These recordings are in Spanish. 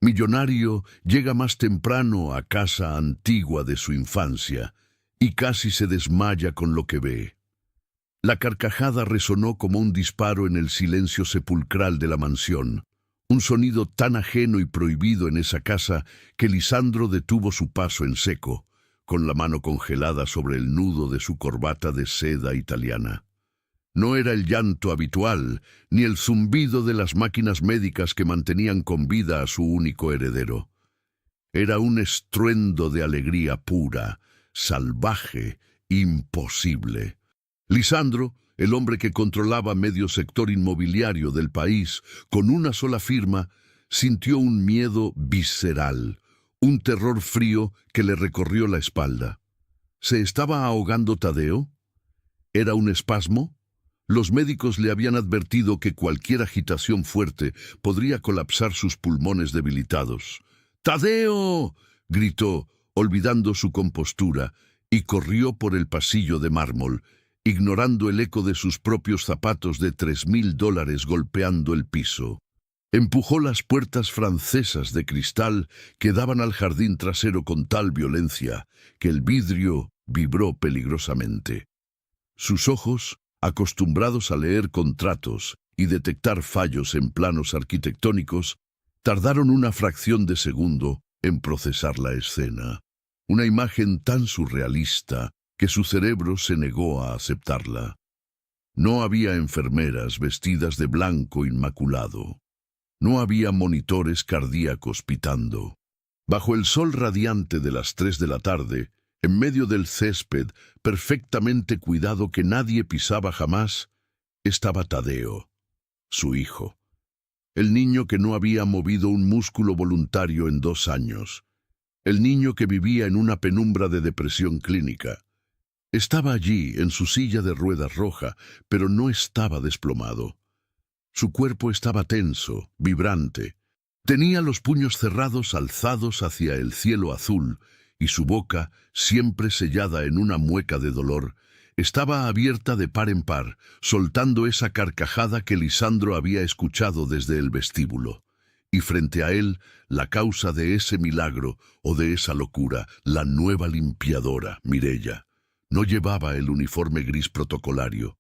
Millonario, llega más temprano a casa antigua de su infancia y casi se desmaya con lo que ve. La carcajada resonó como un disparo en el silencio sepulcral de la mansión, un sonido tan ajeno y prohibido en esa casa que Lisandro detuvo su paso en seco, con la mano congelada sobre el nudo de su corbata de seda italiana. No era el llanto habitual, ni el zumbido de las máquinas médicas que mantenían con vida a su único heredero. Era un estruendo de alegría pura, salvaje, imposible. Lisandro, el hombre que controlaba medio sector inmobiliario del país con una sola firma, sintió un miedo visceral, un terror frío que le recorrió la espalda. ¿Se estaba ahogando Tadeo? ¿Era un espasmo? Los médicos le habían advertido que cualquier agitación fuerte podría colapsar sus pulmones debilitados. ¡Tadeo!, gritó, olvidando su compostura, y corrió por el pasillo de mármol, ignorando el eco de sus propios zapatos de $3.000 golpeando el piso. Empujó las puertas francesas de cristal que daban al jardín trasero con tal violencia que el vidrio vibró peligrosamente. Sus ojos, acostumbrados a leer contratos y detectar fallos en planos arquitectónicos, tardaron una fracción de segundo en procesar la escena. Una imagen tan surrealista que su cerebro se negó a aceptarla. No había enfermeras vestidas de blanco inmaculado. No había monitores cardíacos pitando. Bajo el sol radiante de las 3 de la tarde, en medio del césped perfectamente cuidado que nadie pisaba jamás, estaba Tadeo, su hijo. El niño que no había movido un músculo voluntario en 2 años. El niño que vivía en una penumbra de depresión clínica. Estaba allí, en su silla de ruedas roja, pero no estaba desplomado. Su cuerpo estaba tenso, vibrante. Tenía los puños cerrados alzados hacia el cielo azul, y su boca, siempre sellada en una mueca de dolor, estaba abierta de par en par, soltando esa carcajada que Lisandro había escuchado desde el vestíbulo. Y frente a él, la causa de ese milagro o de esa locura, la nueva limpiadora, Mireia. No llevaba el uniforme gris protocolario.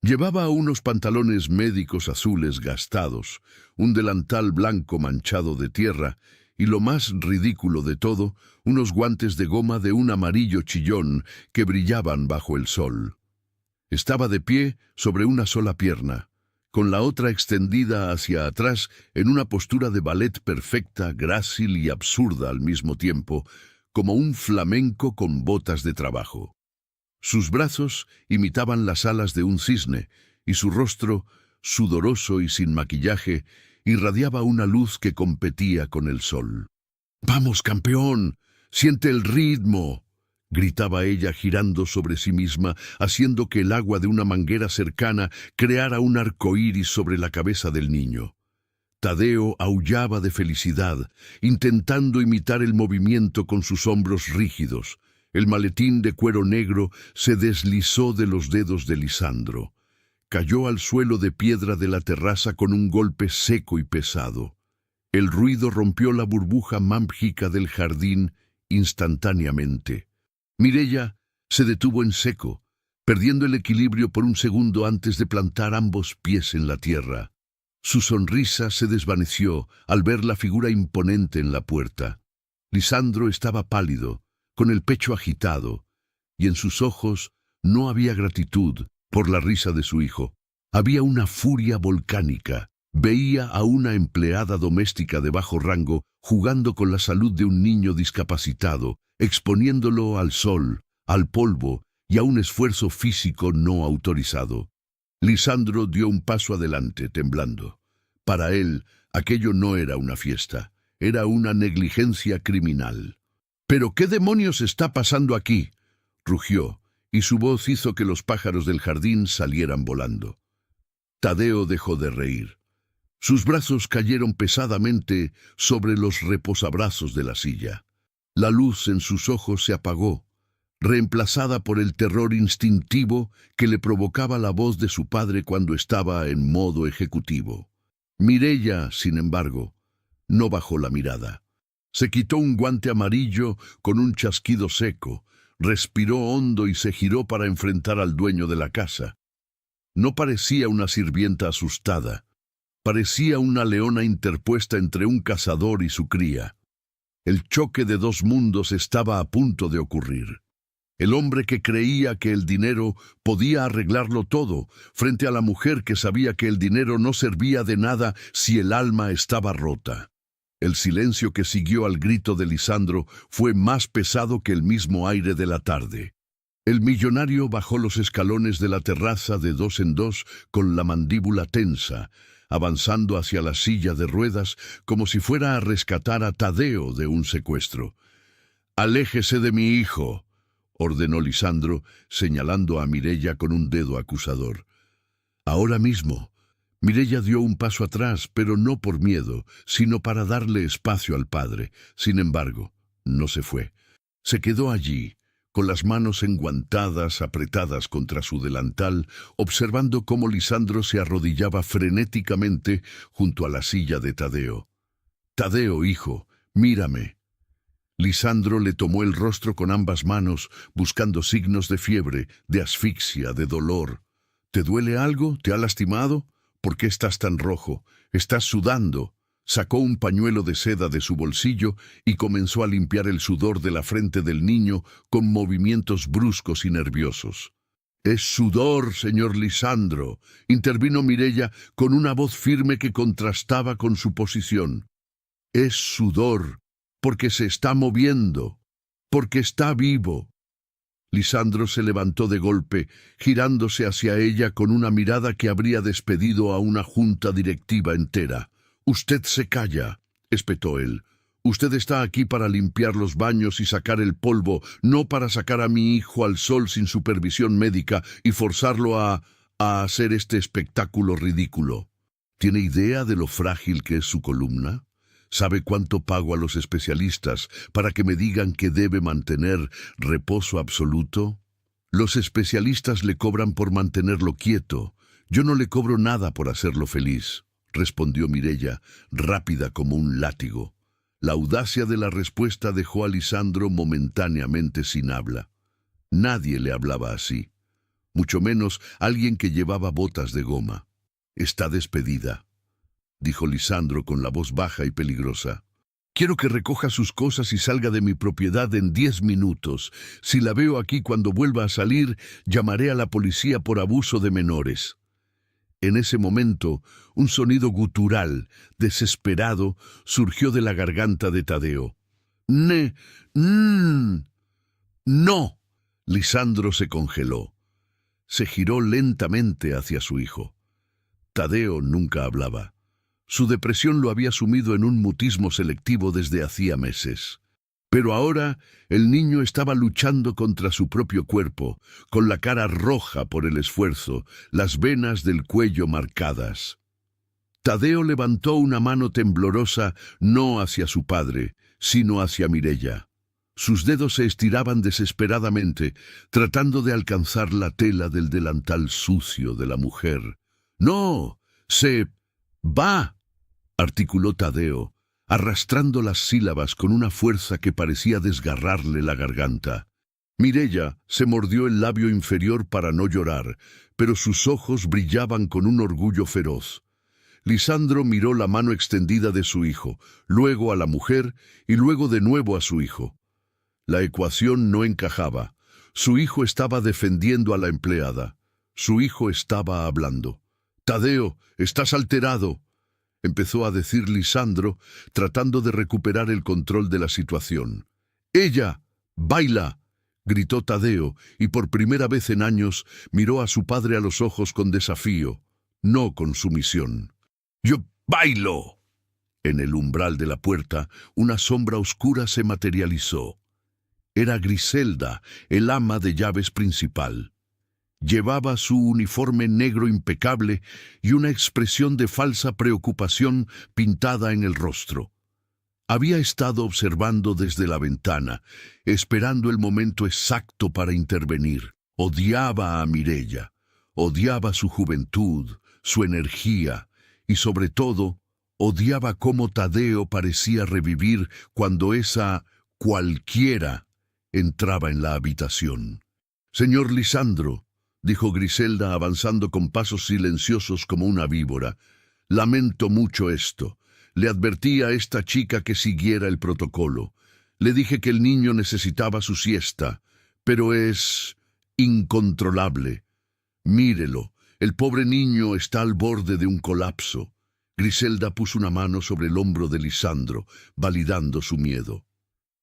Llevaba unos pantalones médicos azules gastados, un delantal blanco manchado de tierra y, lo más ridículo de todo, unos guantes de goma de un amarillo chillón que brillaban bajo el sol. Estaba de pie sobre una sola pierna, con la otra extendida hacia atrás en una postura de ballet perfecta, grácil y absurda al mismo tiempo, como un flamenco con botas de trabajo. Sus brazos imitaban las alas de un cisne, y su rostro, sudoroso y sin maquillaje, irradiaba una luz que competía con el sol. «¡Vamos, campeón! ¡Siente el ritmo!», gritaba ella girando sobre sí misma, haciendo que el agua de una manguera cercana creara un arco iris sobre la cabeza del niño. Tadeo aullaba de felicidad, intentando imitar el movimiento con sus hombros rígidos. El maletín de cuero negro se deslizó de los dedos de Lisandro. Cayó al suelo de piedra de la terraza con un golpe seco y pesado. El ruido rompió la burbuja mágica del jardín instantáneamente. Mireia se detuvo en seco, perdiendo el equilibrio por un segundo antes de plantar ambos pies en la tierra. Su sonrisa se desvaneció al ver la figura imponente en la puerta. Lisandro estaba pálido, con el pecho agitado, y en sus ojos no había gratitud por la risa de su hijo. Había una furia volcánica. Veía a una empleada doméstica de bajo rango jugando con la salud de un niño discapacitado, exponiéndolo al sol, al polvo y a un esfuerzo físico no autorizado. Lisandro dio un paso adelante, temblando. Para él, aquello no era una fiesta, era una negligencia criminal. «¿Pero qué demonios está pasando aquí?», rugió, y su voz hizo que los pájaros del jardín salieran volando. Tadeo dejó de reír. Sus brazos cayeron pesadamente sobre los reposabrazos de la silla. La luz en sus ojos se apagó, reemplazada por el terror instintivo que le provocaba la voz de su padre cuando estaba en modo ejecutivo. Mireia, sin embargo, No bajó la mirada. Se quitó un guante amarillo con un chasquido seco, respiró hondo y se giró para enfrentar al dueño de la casa. No parecía una sirvienta asustada. Parecía una leona interpuesta entre un cazador y su cría. El choque de dos mundos estaba a punto de ocurrir. El hombre que creía que el dinero podía arreglarlo todo, frente a la mujer que sabía que el dinero no servía de nada si el alma estaba rota. El silencio que siguió al grito de Lisandro fue más pesado que el mismo aire de la tarde. El millonario bajó los escalones de la terraza de dos en dos con la mandíbula tensa, avanzando hacia la silla de ruedas como si fuera a rescatar a Tadeo de un secuestro. «Aléjese de mi hijo», ordenó Lisandro, señalando a Mireia con un dedo acusador. «Ahora mismo». Mireia dio un paso atrás, pero no por miedo, sino para darle espacio al padre. Sin embargo, no se fue. Se quedó allí, con las manos enguantadas, apretadas contra su delantal, observando cómo Lisandro se arrodillaba frenéticamente junto a la silla de Tadeo. «Tadeo, hijo, mírame». Lisandro le tomó el rostro con ambas manos, buscando signos de fiebre, de asfixia, de dolor. «¿Te duele algo? ¿Te ha lastimado? ¿Por qué estás tan rojo? ¿Estás sudando?» Sacó un pañuelo de seda de su bolsillo y comenzó a limpiar el sudor de la frente del niño con movimientos bruscos y nerviosos. «Es sudor, señor Lisandro», intervino Mireia con una voz firme que contrastaba con su posición. «Es sudor, porque se está moviendo, porque está vivo». Lisandro se levantó de golpe, girándose hacia ella con una mirada que habría despedido a una junta directiva entera. «Usted se calla», espetó él. «Usted está aquí para limpiar los baños y sacar el polvo, no para sacar a mi hijo al sol sin supervisión médica y forzarlo a hacer este espectáculo ridículo. ¿Tiene idea de lo frágil que es su columna? ¿Sabe cuánto pago a los especialistas para que me digan que debe mantener reposo absoluto? Los especialistas le cobran por mantenerlo quieto. Yo no le cobro nada por hacerlo feliz», respondió Mireia, rápida como un látigo. La audacia de la respuesta dejó a Lisandro momentáneamente sin habla. Nadie le hablaba así, mucho menos alguien que llevaba botas de goma. «Está despedida», dijo Lisandro con la voz baja y peligrosa. «Quiero que recoja sus cosas y salga de mi propiedad en 10 minutos. Si la veo aquí cuando vuelva a salir, llamaré a la policía por abuso de menores». En ese momento, un sonido gutural, desesperado, surgió de la garganta de Tadeo. «No». Lisandro se congeló. Se giró lentamente hacia su hijo. Tadeo nunca hablaba. Su depresión lo había sumido en un mutismo selectivo desde hacía meses. Pero ahora el niño estaba luchando contra su propio cuerpo, con la cara roja por el esfuerzo, las venas del cuello marcadas. Tadeo levantó una mano temblorosa no hacia su padre, sino hacia Mireia. Sus dedos se estiraban desesperadamente, tratando de alcanzar la tela del delantal sucio de la mujer. «¡No! ¡Se va!», articuló Tadeo, arrastrando las sílabas con una fuerza que parecía desgarrarle la garganta. Mireia se mordió el labio inferior para no llorar, pero sus ojos brillaban con un orgullo feroz. Lisandro miró la mano extendida de su hijo, luego a la mujer y luego de nuevo a su hijo. La ecuación no encajaba. Su hijo estaba defendiendo a la empleada. Su hijo estaba hablando. «Tadeo, estás alterado», empezó a decir Lisandro, tratando de recuperar el control de la situación. «¡Ella! ¡Baila!», gritó Tadeo, y por primera vez en años miró a su padre a los ojos con desafío, no con sumisión. «¡Yo bailo!». En el umbral de la puerta, una sombra oscura se materializó. Era Griselda, el ama de llaves principal. Llevaba su uniforme negro impecable y una expresión de falsa preocupación pintada en el rostro. Había estado observando desde la ventana, esperando el momento exacto para intervenir. Odiaba a Mireia, odiaba su juventud, su energía y, sobre todo, Odiaba cómo Tadeo parecía revivir cuando esa cualquiera entraba en la habitación. «Señor Lisandro», dijo Griselda avanzando con pasos silenciosos como una víbora, «lamento mucho esto. Le advertí a esta chica que siguiera el protocolo. Le dije que el niño necesitaba su siesta, pero es incontrolable. Mírelo, el pobre niño está al borde de un colapso». Griselda puso una mano sobre el hombro de Lisandro, validando su miedo.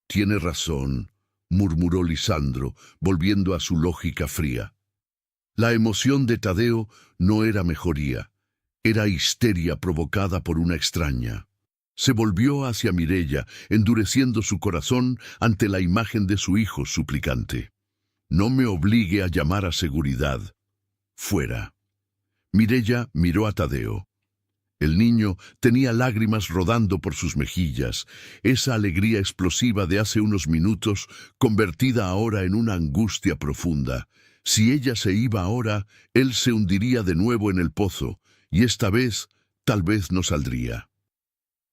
«Tiene razón», murmuró Lisandro, volviendo a su lógica fría. La emoción de Tadeo no era mejoría, era histeria provocada por una extraña. Se volvió hacia Mireia, endureciendo su corazón ante la imagen de su hijo suplicante. «No me obligue a llamar a seguridad. Fuera». Mireia miró a Tadeo. El niño tenía lágrimas rodando por sus mejillas, esa alegría explosiva de hace unos minutos convertida ahora en una angustia profunda. Si ella se iba ahora, él se hundiría de nuevo en el pozo, y esta vez tal vez no saldría.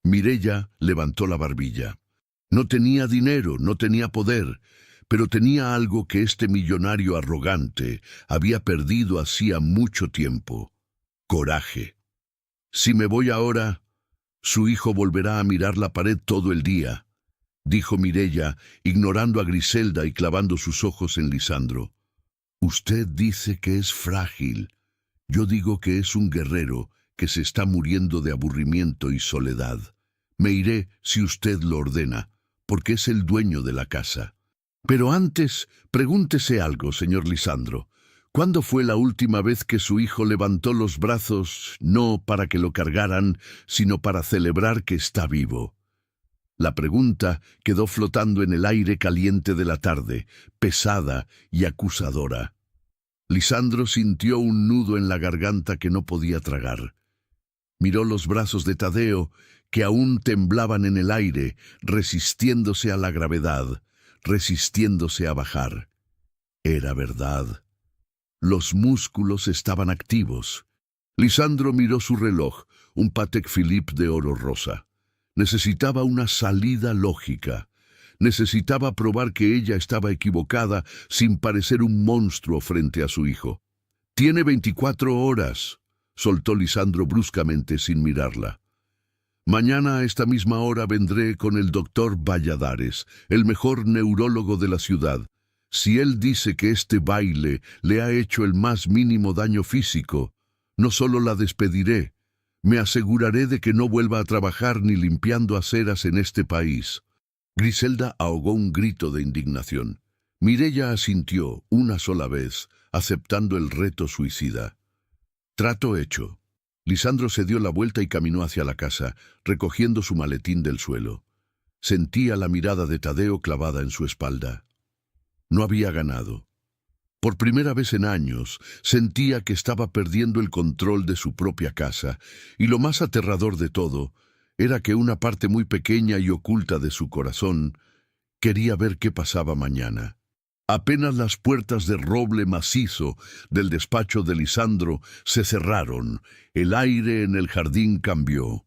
Mireia levantó la barbilla. No tenía dinero, no tenía poder, pero tenía algo que este millonario arrogante había perdido hacía mucho tiempo: coraje. «Si me voy ahora, su hijo volverá a mirar la pared todo el día», dijo Mireia, ignorando a Griselda y clavando sus ojos en Lisandro. «Usted dice que es frágil. Yo digo que es un guerrero que se está muriendo de aburrimiento y soledad. Me iré si usted lo ordena, porque es el dueño de la casa. Pero antes, pregúntese algo, señor Lisandro. ¿Cuándo fue la última vez que su hijo levantó los brazos, no para que lo cargaran, sino para celebrar que está vivo?» La pregunta quedó flotando en el aire caliente de la tarde, pesada y acusadora. Lisandro sintió un nudo en la garganta que no podía tragar. Miró los brazos de Tadeo, que aún temblaban en el aire, resistiéndose a la gravedad, resistiéndose a bajar. Era verdad. Los músculos estaban activos. Lisandro miró su reloj, un Patek Philippe de oro rosa. Necesitaba una salida lógica. Necesitaba probar que ella estaba equivocada sin parecer un monstruo frente a su hijo. «Tiene 24 horas», soltó Lisandro bruscamente sin mirarla. «Mañana a esta misma hora vendré con el doctor Valladares, el mejor neurólogo de la ciudad. Si él dice que este baile le ha hecho el más mínimo daño físico, no solo la despediré, me aseguraré de que no vuelva a trabajar ni limpiando aceras en este país». Griselda ahogó un grito de indignación. Mireia asintió una sola vez, aceptando el reto suicida. Trato hecho. Lisandro se dio la vuelta y caminó hacia la casa, recogiendo su maletín del suelo. Sentía la mirada de Tadeo clavada en su espalda. No había ganado. Por primera vez en años, sentía que estaba perdiendo el control de su propia casa, y lo más aterrador de todo era que una parte muy pequeña y oculta de su corazón quería ver qué pasaba mañana. Apenas las puertas de roble macizo del despacho de Lisandro se cerraron, el aire en el jardín cambió.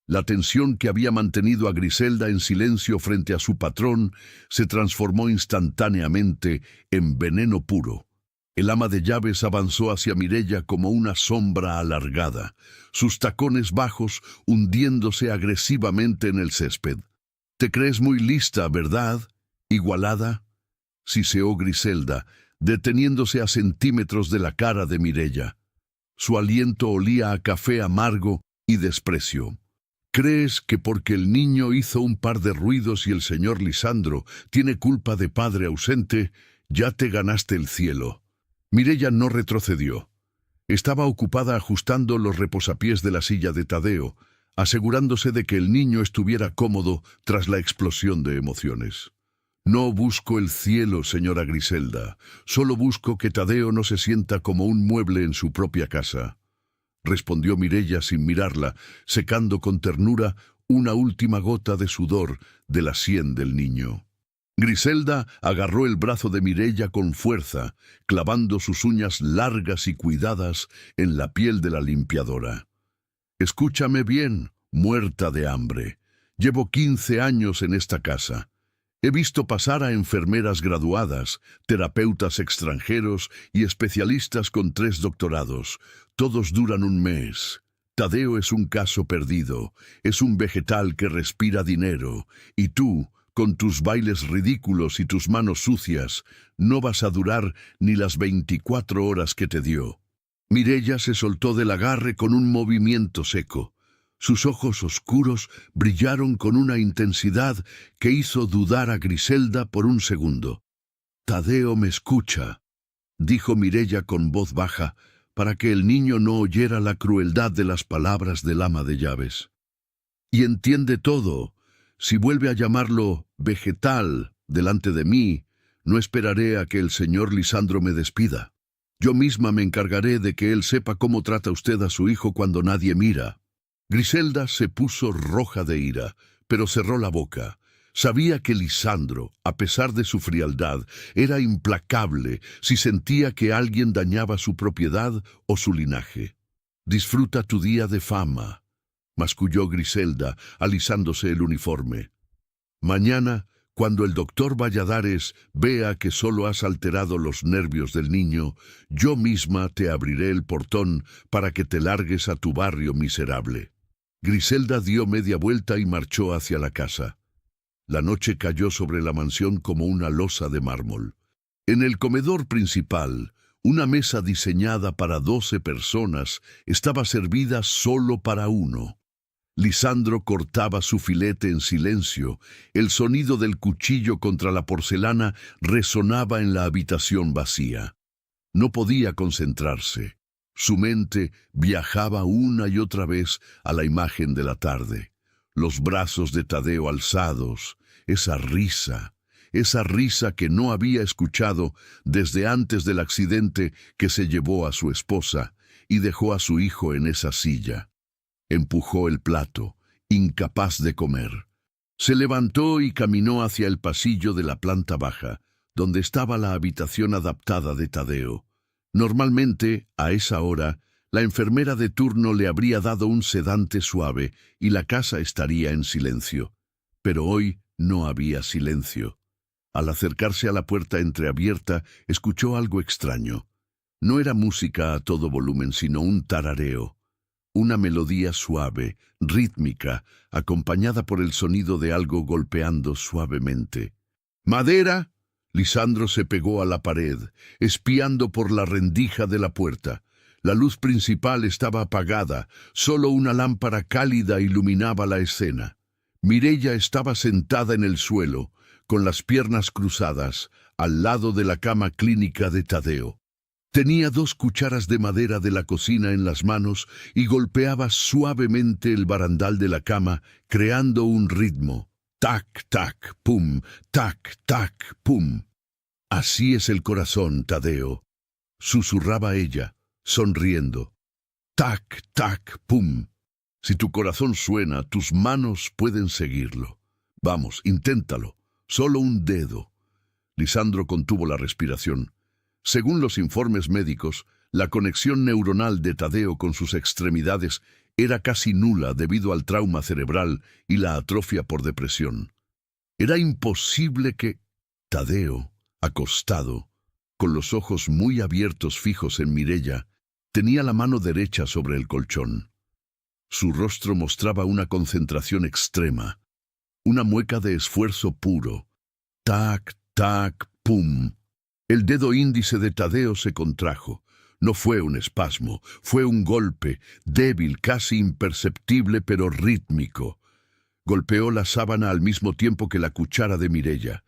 La tensión que había mantenido a Griselda en silencio frente a su patrón se transformó instantáneamente en veneno puro. El ama de llaves avanzó hacia Mireia como una sombra alargada, sus tacones bajos hundiéndose agresivamente en el césped. «Te crees muy lista, ¿verdad, Igualada?», siseó Griselda, deteniéndose a centímetros de la cara de Mireia. Su aliento olía a café amargo y desprecio. «¿Crees que porque el niño hizo un par de ruidos y el señor Lisandro tiene culpa de padre ausente, ya te ganaste el cielo?» Mireia no retrocedió. Estaba ocupada ajustando los reposapiés de la silla de Tadeo, asegurándose de que el niño estuviera cómodo tras la explosión de emociones. «No busco el cielo, señora Griselda. Solo busco que Tadeo no se sienta como un mueble en su propia casa», respondió Mireia sin mirarla, secando con ternura una última gota de sudor de la sien del niño. Griselda agarró el brazo de Mireia con fuerza, clavando sus uñas largas y cuidadas en la piel de la limpiadora. «Escúchame bien, muerta de hambre. Llevo 15 años en esta casa. He visto pasar a enfermeras graduadas, terapeutas extranjeros y especialistas con 3 doctorados. Todos duran un mes. Tadeo es un caso perdido. Es un vegetal que respira dinero. Y tú, con tus bailes ridículos y tus manos sucias, no vas a durar ni las 24 horas que te dio. Mireia se soltó del agarre con un movimiento seco. Sus ojos oscuros brillaron con una intensidad que hizo dudar a Griselda por un segundo. «Tadeo me escucha», dijo Mireia con voz baja, para que el niño no oyera la crueldad de las palabras del ama de llaves. «Y entiende todo. Si vuelve a llamarlo vegetal delante de mí, no esperaré a que el señor Lisandro me despida. Yo misma me encargaré de que él sepa cómo trata usted a su hijo cuando nadie mira». Griselda se puso roja de ira, pero cerró la boca. Sabía que Lisandro, a pesar de su frialdad, era implacable si sentía que alguien dañaba su propiedad o su linaje. «Disfruta tu día de fama», masculló Griselda, alisándose el uniforme. «Mañana, cuando el doctor Valladares vea que solo has alterado los nervios del niño, yo misma te abriré el portón para que te largues a tu barrio miserable». Griselda dio media vuelta y marchó hacia la casa. La noche cayó sobre la mansión como una losa de mármol. En el comedor principal, una mesa diseñada para 12 personas estaba servida solo para uno. Lisandro cortaba su filete en silencio. El sonido del cuchillo contra la porcelana resonaba en la habitación vacía. No podía concentrarse. Su mente viajaba una y otra vez a la imagen de la tarde. Los brazos de Tadeo alzados, esa risa que no había escuchado desde antes del accidente que se llevó a su esposa y dejó a su hijo en esa silla. Empujó el plato, incapaz de comer. Se levantó y caminó hacia el pasillo de la planta baja, donde estaba la habitación adaptada de Tadeo. Normalmente, a esa hora, la enfermera de turno le habría dado un sedante suave y la casa estaría en silencio. Pero hoy no había silencio. Al acercarse a la puerta entreabierta, escuchó algo extraño. No era música a todo volumen, sino un tarareo. Una melodía suave, rítmica, acompañada por el sonido de algo golpeando suavemente. «¡Madera!». Lisandro se pegó a la pared, espiando por la rendija de la puerta. La luz principal estaba apagada, solo una lámpara cálida iluminaba la escena. Mireia estaba sentada en el suelo, con las piernas cruzadas, al lado de la cama clínica de Tadeo. Tenía 2 cucharas de madera de la cocina en las manos y golpeaba suavemente el barandal de la cama, creando un ritmo. Tac, tac, pum, tac, tac, pum. «Así es el corazón, Tadeo», susurraba ella, sonriendo. «Tac, tac, pum. Si tu corazón suena, tus manos pueden seguirlo. Vamos, inténtalo. Solo un dedo». Lisandro contuvo la respiración. Según los informes médicos, la conexión neuronal de Tadeo con sus extremidades era casi nula debido al trauma cerebral y la atrofia por depresión. Era imposible que... Tadeo, acostado, con los ojos muy abiertos fijos en Mireia, tenía la mano derecha sobre el colchón. Su rostro mostraba una concentración extrema, una mueca de esfuerzo puro. Tac, tac, pum. El dedo índice de Tadeo se contrajo. No fue un espasmo, fue un golpe, débil, casi imperceptible, pero rítmico. Golpeó la sábana al mismo tiempo que la cuchara de Mireia.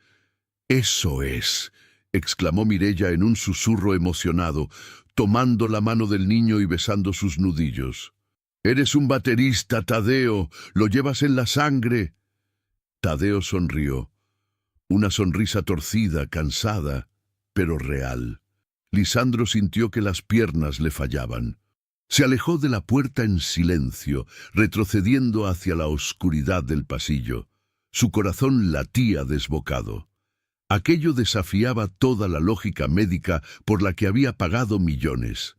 «Eso es», exclamó Mireia en un susurro emocionado, tomando la mano del niño y besando sus nudillos. «Eres un baterista, Tadeo, lo llevas en la sangre». Tadeo sonrió. Una sonrisa torcida, cansada, pero real. Lisandro sintió que las piernas le fallaban. Se alejó de la puerta en silencio, retrocediendo hacia la oscuridad del pasillo. Su corazón latía desbocado. Aquello desafiaba toda la lógica médica por la que había pagado millones.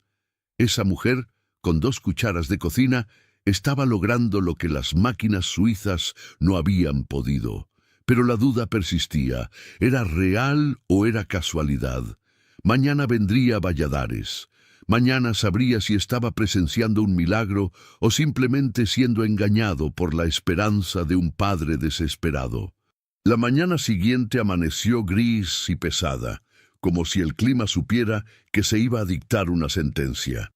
Esa mujer, con 2 cucharas de cocina, Estaba logrando lo que las máquinas suizas no habían podido. Pero la duda persistía. ¿Era real o era casualidad? Mañana vendría Valladares. Mañana sabría si estaba presenciando un milagro o simplemente siendo engañado por la esperanza de un padre desesperado. La mañana siguiente amaneció gris y pesada, como si el clima supiera que se iba a dictar una sentencia.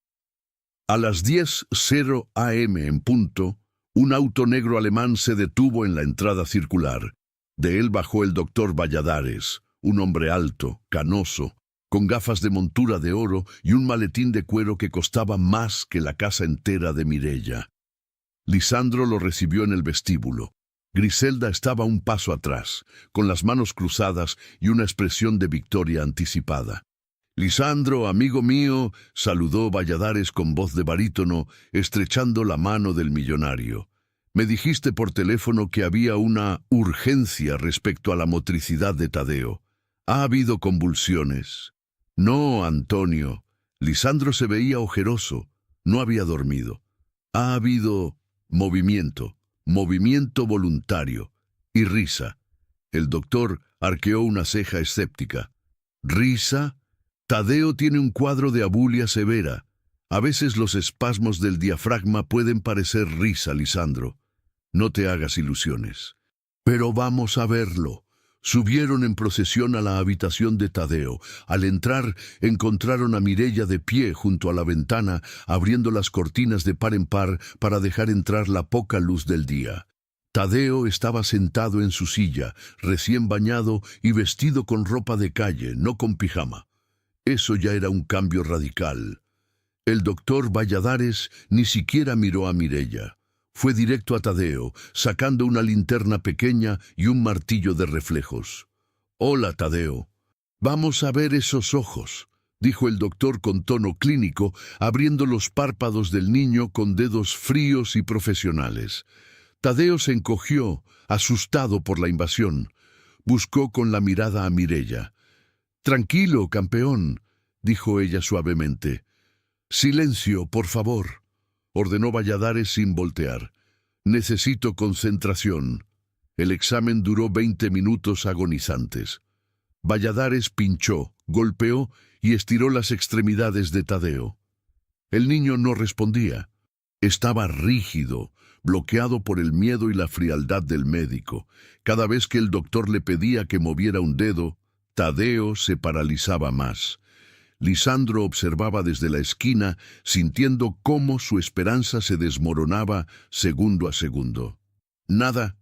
A las 10:00 a.m. en punto, un auto negro alemán se detuvo en la entrada circular. De él bajó el doctor Valladares, un hombre alto, canoso, con gafas de montura de oro y un maletín de cuero que costaba más que la casa entera de Mireia. Lisandro lo recibió en el vestíbulo. Griselda estaba un paso atrás, con las manos cruzadas y una expresión de victoria anticipada. «Lisandro, amigo mío», saludó Valladares con voz de barítono, estrechando la mano del millonario. «Me dijiste por teléfono que había una urgencia respecto a la motricidad de Tadeo. ¿Ha habido convulsiones?» «No, Antonio». Lisandro se veía ojeroso. No había dormido. «Ha habido movimiento voluntario y risa». El doctor arqueó una ceja escéptica. «¿Risa? Tadeo tiene un cuadro de abulia severa. A veces los espasmos del diafragma pueden parecer risa, Lisandro. No te hagas ilusiones». «Pero vamos a verlo». Subieron en procesión a la habitación de Tadeo. Al entrar, encontraron a Mireia de pie junto a la ventana, abriendo las cortinas de par en par para dejar entrar la poca luz del día. Tadeo estaba sentado en su silla, recién bañado y vestido con ropa de calle, no con pijama. Eso ya era un cambio radical. El doctor Valladares ni siquiera miró a Mireia. Fue directo a Tadeo, sacando una linterna pequeña y un martillo de reflejos. «Hola, Tadeo». «Vamos a ver esos ojos», dijo el doctor con tono clínico, abriendo los párpados del niño con dedos fríos y profesionales. Tadeo se encogió, asustado por la invasión. Buscó con la mirada a Mireia. «Tranquilo, campeón», dijo ella suavemente. «Silencio, por favor», ordenó Valladares sin voltear. «Necesito concentración». El examen duró 20 minutos agonizantes. Valladares pinchó, golpeó y estiró las extremidades de Tadeo. El niño no respondía. Estaba rígido, bloqueado por el miedo y la frialdad del médico. Cada vez que el doctor le pedía que moviera un dedo, Tadeo se paralizaba más. Lisandro observaba desde la esquina, sintiendo cómo su esperanza se desmoronaba segundo a segundo. «Nada»,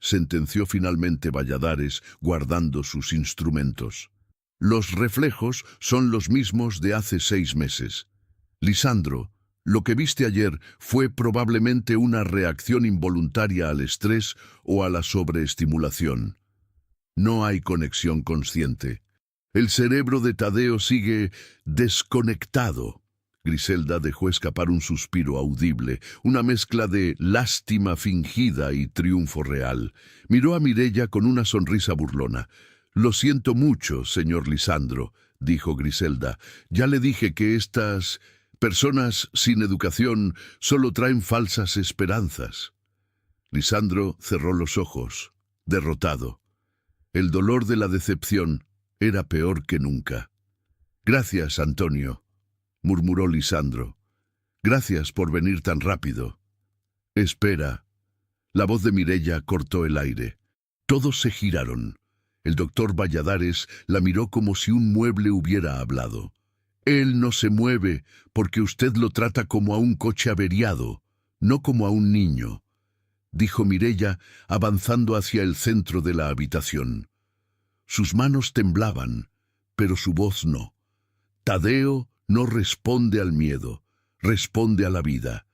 sentenció finalmente Valladares, guardando sus instrumentos. «Los reflejos son los mismos de hace 6 meses. Lisandro, lo que viste ayer fue probablemente una reacción involuntaria al estrés o a la sobreestimulación. No hay conexión consciente. El cerebro de Tadeo sigue desconectado». Griselda dejó escapar un suspiro audible, una mezcla de lástima fingida y triunfo real. Miró a Mireia con una sonrisa burlona. «Lo siento mucho, señor Lisandro», dijo Griselda. «Ya le dije que estas personas sin educación solo traen falsas esperanzas». Lisandro cerró los ojos, derrotado. El dolor de la decepción era peor que nunca. «Gracias, Antonio», murmuró Lisandro. «Gracias por venir tan rápido». «Espera». La voz de Mireia cortó el aire. Todos se giraron. El doctor Valladares la miró como si un mueble hubiera hablado. «Él no se mueve porque usted lo trata como a un coche averiado, no como a un niño», dijo Mireia, avanzando hacia el centro de la habitación. Sus manos temblaban, pero su voz no. «Tadeo no responde al miedo, responde a la vida».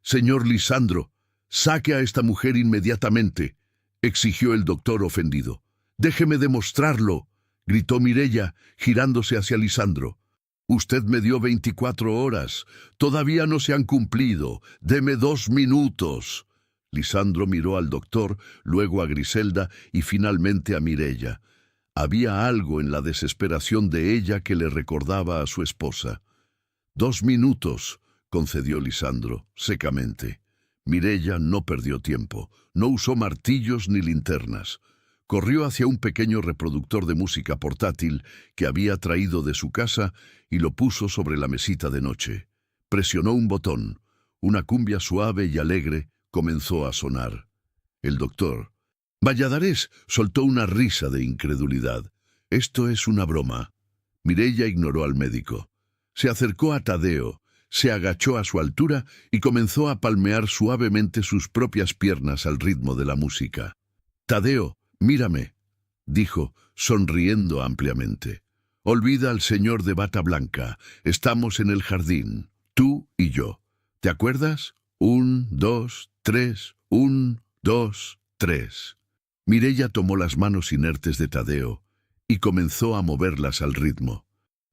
«Señor Lisandro, saque a esta mujer inmediatamente», exigió el doctor ofendido. «Déjeme demostrarlo», gritó Mireia, girándose hacia Lisandro. «Usted me dio 24 horas. Todavía no se han cumplido. Deme 2 minutos». Lisandro miró al doctor, luego a Griselda y finalmente a Mireia. Había algo en la desesperación de ella que le recordaba a su esposa. 2 minutos, concedió Lisandro, secamente. Mireia no perdió tiempo, no usó martillos ni linternas. Corrió hacia un pequeño reproductor de música portátil que había traído de su casa y lo puso sobre la mesita de noche. Presionó un botón. Una cumbia suave y alegre comenzó a sonar. El doctor Valladares soltó una risa de incredulidad. «Esto es una broma». Mireia ignoró al médico. Se acercó a Tadeo, se agachó a su altura y comenzó a palmear suavemente sus propias piernas al ritmo de la música. «Tadeo, mírame», dijo, sonriendo ampliamente. «Olvida al señor de bata blanca. Estamos en el jardín, tú y yo. ¿Te acuerdas? 1, 2, 3, 1, 2, 3». Mireia tomó las manos inertes de Tadeo y comenzó a moverlas al ritmo.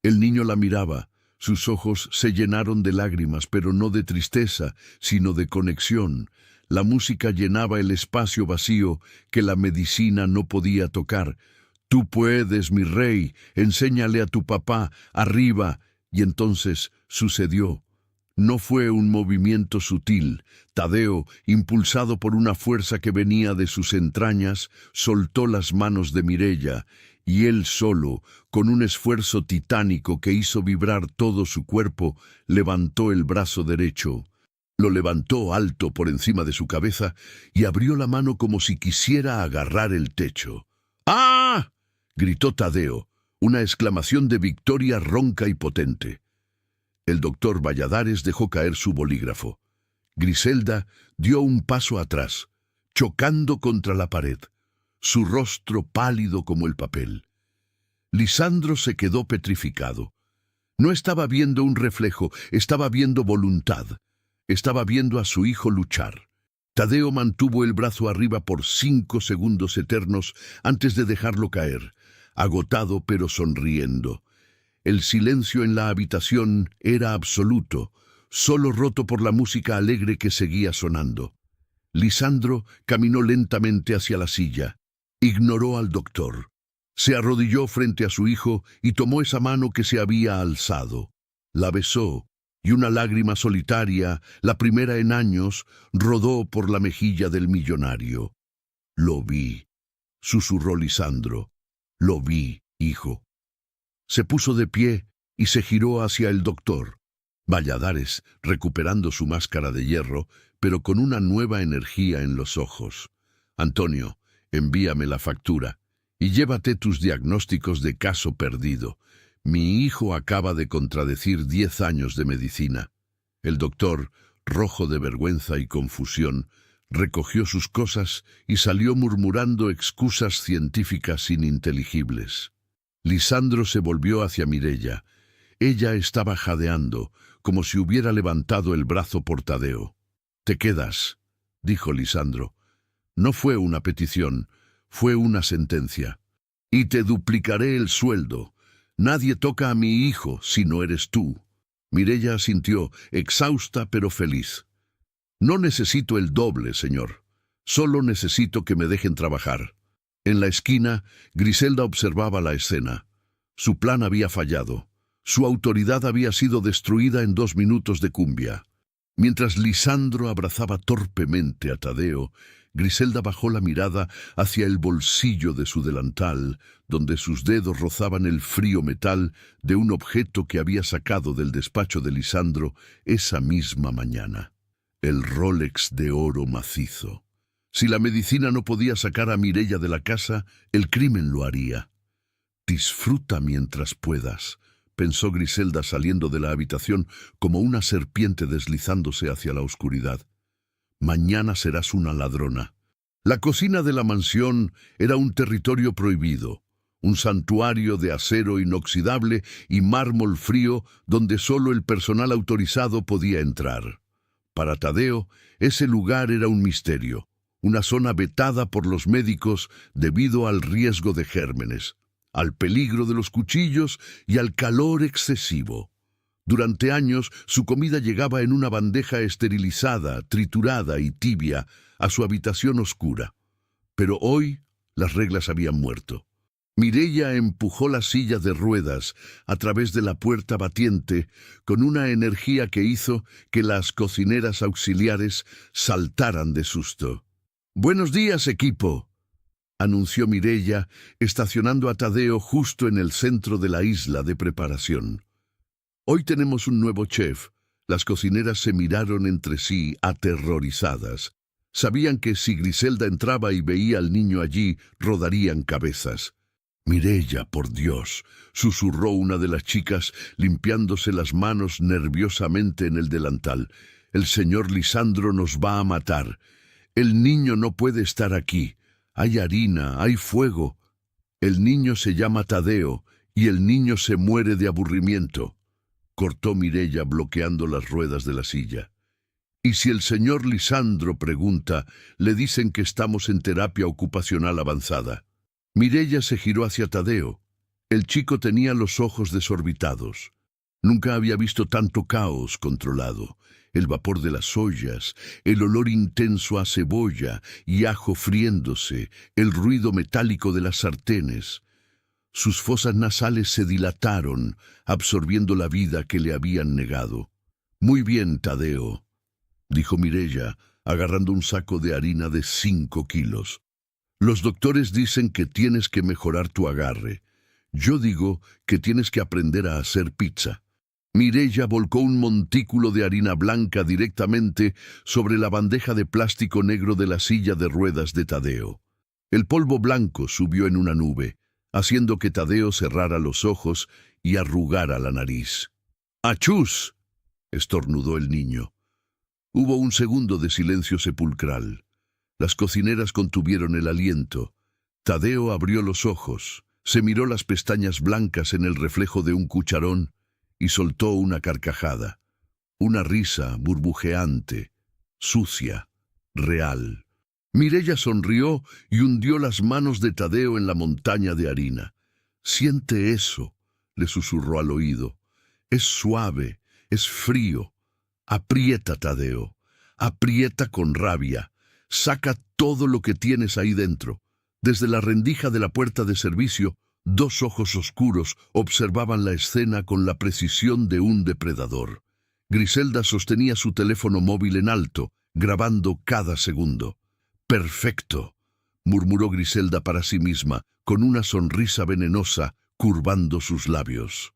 El niño la miraba. Sus ojos se llenaron de lágrimas, pero no de tristeza, sino de conexión. La música llenaba el espacio vacío que la medicina no podía tocar. «Tú puedes, mi rey, enséñale a tu papá, arriba». Y entonces sucedió. No fue un movimiento sutil. Tadeo, impulsado por una fuerza que venía de sus entrañas, soltó las manos de Mireia, y él solo, con un esfuerzo titánico que hizo vibrar todo su cuerpo, levantó el brazo derecho. Lo levantó alto por encima de su cabeza y abrió la mano como si quisiera agarrar el techo. «¡Ah!», gritó Tadeo, una exclamación de victoria ronca y potente. El doctor Valladares dejó caer su bolígrafo. Griselda dio un paso atrás, chocando contra la pared, su rostro pálido como el papel. Lisandro se quedó petrificado. No estaba viendo un reflejo, estaba viendo voluntad. Estaba viendo a su hijo luchar. Tadeo mantuvo el brazo arriba por 5 segundos eternos antes de dejarlo caer, agotado pero sonriendo. El silencio en la habitación era absoluto, solo roto por la música alegre que seguía sonando. Lisandro caminó lentamente hacia la silla. Ignoró al doctor. Se arrodilló frente a su hijo y tomó esa mano que se había alzado. La besó, y una lágrima solitaria, la primera en años, rodó por la mejilla del millonario. «Lo vi», susurró Lisandro. «Lo vi, hijo». Se puso de pie y se giró hacia el doctor. Valladares, recuperando su máscara de hierro, pero con una nueva energía en los ojos. «Antonio, envíame la factura y llévate tus diagnósticos de caso perdido. Mi hijo acaba de contradecir 10 años de medicina». El doctor, rojo de vergüenza y confusión, recogió sus cosas y salió murmurando excusas científicas ininteligibles. Lisandro se volvió hacia Mireia. Ella estaba jadeando, como si hubiera levantado el brazo por Tadeo. «Te quedas», dijo Lisandro. No fue una petición, fue una sentencia. «Y te duplicaré el sueldo. Nadie toca a mi hijo si no eres tú». Mireia asintió, exhausta pero feliz. «No necesito el doble, señor. Solo necesito que me dejen trabajar». En la esquina, Griselda observaba la escena. Su plan había fallado. Su autoridad había sido destruida en 2 minutos de cumbia. Mientras Lisandro abrazaba torpemente a Tadeo, Griselda bajó la mirada hacia el bolsillo de su delantal, donde sus dedos rozaban el frío metal de un objeto que había sacado del despacho de Lisandro esa misma mañana. El Rolex de oro macizo. Si la medicina no podía sacar a Mireia de la casa, el crimen lo haría. «Disfruta mientras puedas», pensó Griselda saliendo de la habitación como una serpiente deslizándose hacia la oscuridad. «Mañana serás una ladrona». La cocina de la mansión era un territorio prohibido, un santuario de acero inoxidable y mármol frío donde solo el personal autorizado podía entrar. Para Tadeo, ese lugar era un misterio. Una zona vetada por los médicos debido al riesgo de gérmenes, al peligro de los cuchillos y al calor excesivo. Durante años su comida llegaba en una bandeja esterilizada, triturada y tibia a su habitación oscura. Pero hoy las reglas habían muerto. Mireia empujó la silla de ruedas a través de la puerta batiente con una energía que hizo que las cocineras auxiliares saltaran de susto. «Buenos días, equipo», anunció Mireia, estacionando a Tadeo justo en el centro de la isla de preparación. «Hoy tenemos un nuevo chef». Las cocineras se miraron entre sí, aterrorizadas. Sabían que si Griselda entraba y veía al niño allí, rodarían cabezas. «Mireia, por Dios», susurró una de las chicas, limpiándose las manos nerviosamente en el delantal. «El señor Lisandro nos va a matar. El niño no puede estar aquí. Hay harina, hay fuego. El niño se llama Tadeo y el niño se muere de aburrimiento», cortó Mireia bloqueando las ruedas de la silla. «Y si el señor Lisandro pregunta, le dicen que estamos en terapia ocupacional avanzada». Mireia se giró hacia Tadeo. El chico tenía los ojos desorbitados. Nunca había visto tanto caos controlado. El vapor de las ollas, el olor intenso a cebolla y ajo friéndose, el ruido metálico de las sartenes. Sus fosas nasales se dilataron, absorbiendo la vida que le habían negado. «Muy bien, Tadeo», dijo Mireia, agarrando un saco de harina de 5 kilos. «Los doctores dicen que tienes que mejorar tu agarre. Yo digo que tienes que aprender a hacer pizza». Mireia volcó un montículo de harina blanca directamente sobre la bandeja de plástico negro de la silla de ruedas de Tadeo. El polvo blanco subió en una nube, haciendo que Tadeo cerrara los ojos y arrugara la nariz. «¡Achús!», estornudó el niño. Hubo un segundo de silencio sepulcral. Las cocineras contuvieron el aliento. Tadeo abrió los ojos, se miró las pestañas blancas en el reflejo de un cucharón y soltó una carcajada. Una risa burbujeante, sucia, real. Mireia sonrió y hundió las manos de Tadeo en la montaña de harina. «Siente eso», le susurró al oído. «Es suave, es frío. Aprieta, Tadeo. Aprieta con rabia. Saca todo lo que tienes ahí dentro». Desde la rendija de la puerta de servicio, 2 ojos oscuros observaban la escena con la precisión de un depredador. Griselda sostenía su teléfono móvil en alto, grabando cada segundo. «Perfecto», murmuró Griselda para sí misma, con una sonrisa venenosa, curvando sus labios.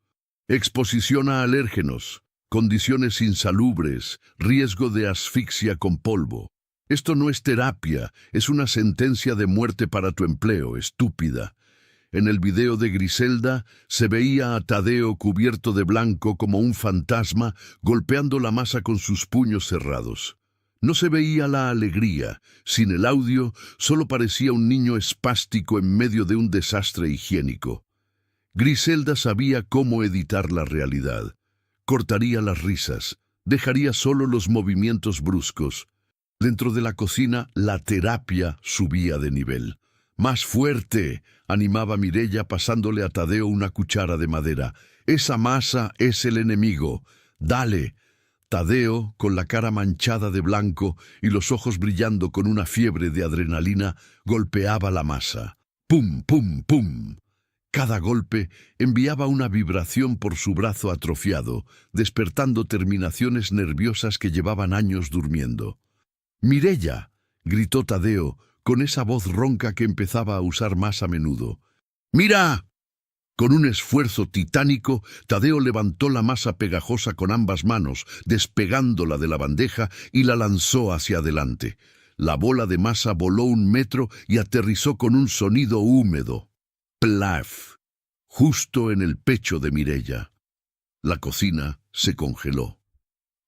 «Exposición a alérgenos, condiciones insalubres, riesgo de asfixia con polvo. Esto no es terapia, es una sentencia de muerte para tu empleo, estúpida». En el video de Griselda se veía a Tadeo cubierto de blanco como un fantasma, golpeando la masa con sus puños cerrados. No se veía la alegría. Sin el audio, solo parecía un niño espástico en medio de un desastre higiénico. Griselda sabía cómo editar la realidad. Cortaría las risas, dejaría solo los movimientos bruscos. Dentro de la cocina, la terapia subía de nivel. «Más fuerte», animaba Mireia pasándole a Tadeo una cuchara de madera. «Esa masa es el enemigo. Dale». Tadeo, con la cara manchada de blanco y los ojos brillando con una fiebre de adrenalina, golpeaba la masa. «Pum, pum, pum». Cada golpe enviaba una vibración por su brazo atrofiado, despertando terminaciones nerviosas que llevaban años durmiendo. «Mireia», gritó Tadeo, con esa voz ronca que empezaba a usar más a menudo. «¡Mira!». Con un esfuerzo titánico, Tadeo levantó la masa pegajosa con ambas manos, despegándola de la bandeja y la lanzó hacia adelante. La bola de masa voló 1 metro y aterrizó con un sonido húmedo. «Plaf», justo en el pecho de Mireia. La cocina se congeló.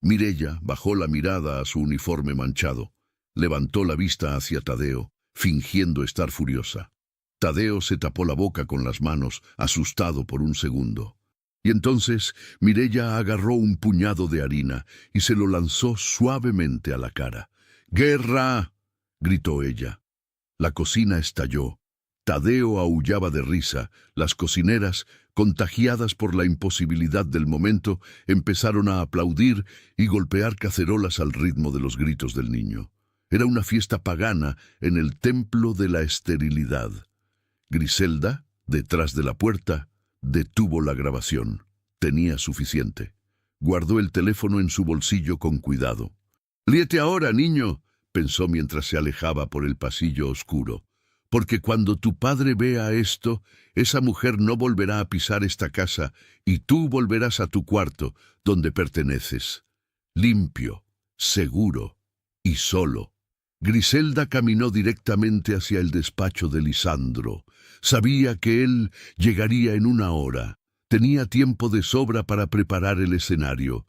Mireia bajó la mirada a su uniforme manchado. Levantó la vista hacia Tadeo, fingiendo estar furiosa. Tadeo se tapó la boca con las manos, asustado por un segundo. Y entonces Mireia agarró un puñado de harina y se lo lanzó suavemente a la cara. «¡Guerra!», gritó ella. La cocina estalló. Tadeo aullaba de risa. Las cocineras, contagiadas por la imposibilidad del momento, empezaron a aplaudir y golpear cacerolas al ritmo de los gritos del niño. Era una fiesta pagana en el templo de la esterilidad. Griselda, Detrás de la puerta, detuvo la grabación. Tenía suficiente. Guardó el teléfono en su bolsillo con cuidado. «Líete ahora, niño», pensó mientras se alejaba por el pasillo oscuro. «Porque cuando tu padre vea esto, esa mujer no volverá a pisar esta casa y tú volverás a tu cuarto, donde perteneces. Limpio, seguro y solo». Griselda caminó directamente hacia el despacho de Lisandro. Sabía que él llegaría en 1 hora. Tenía tiempo de sobra para preparar el escenario.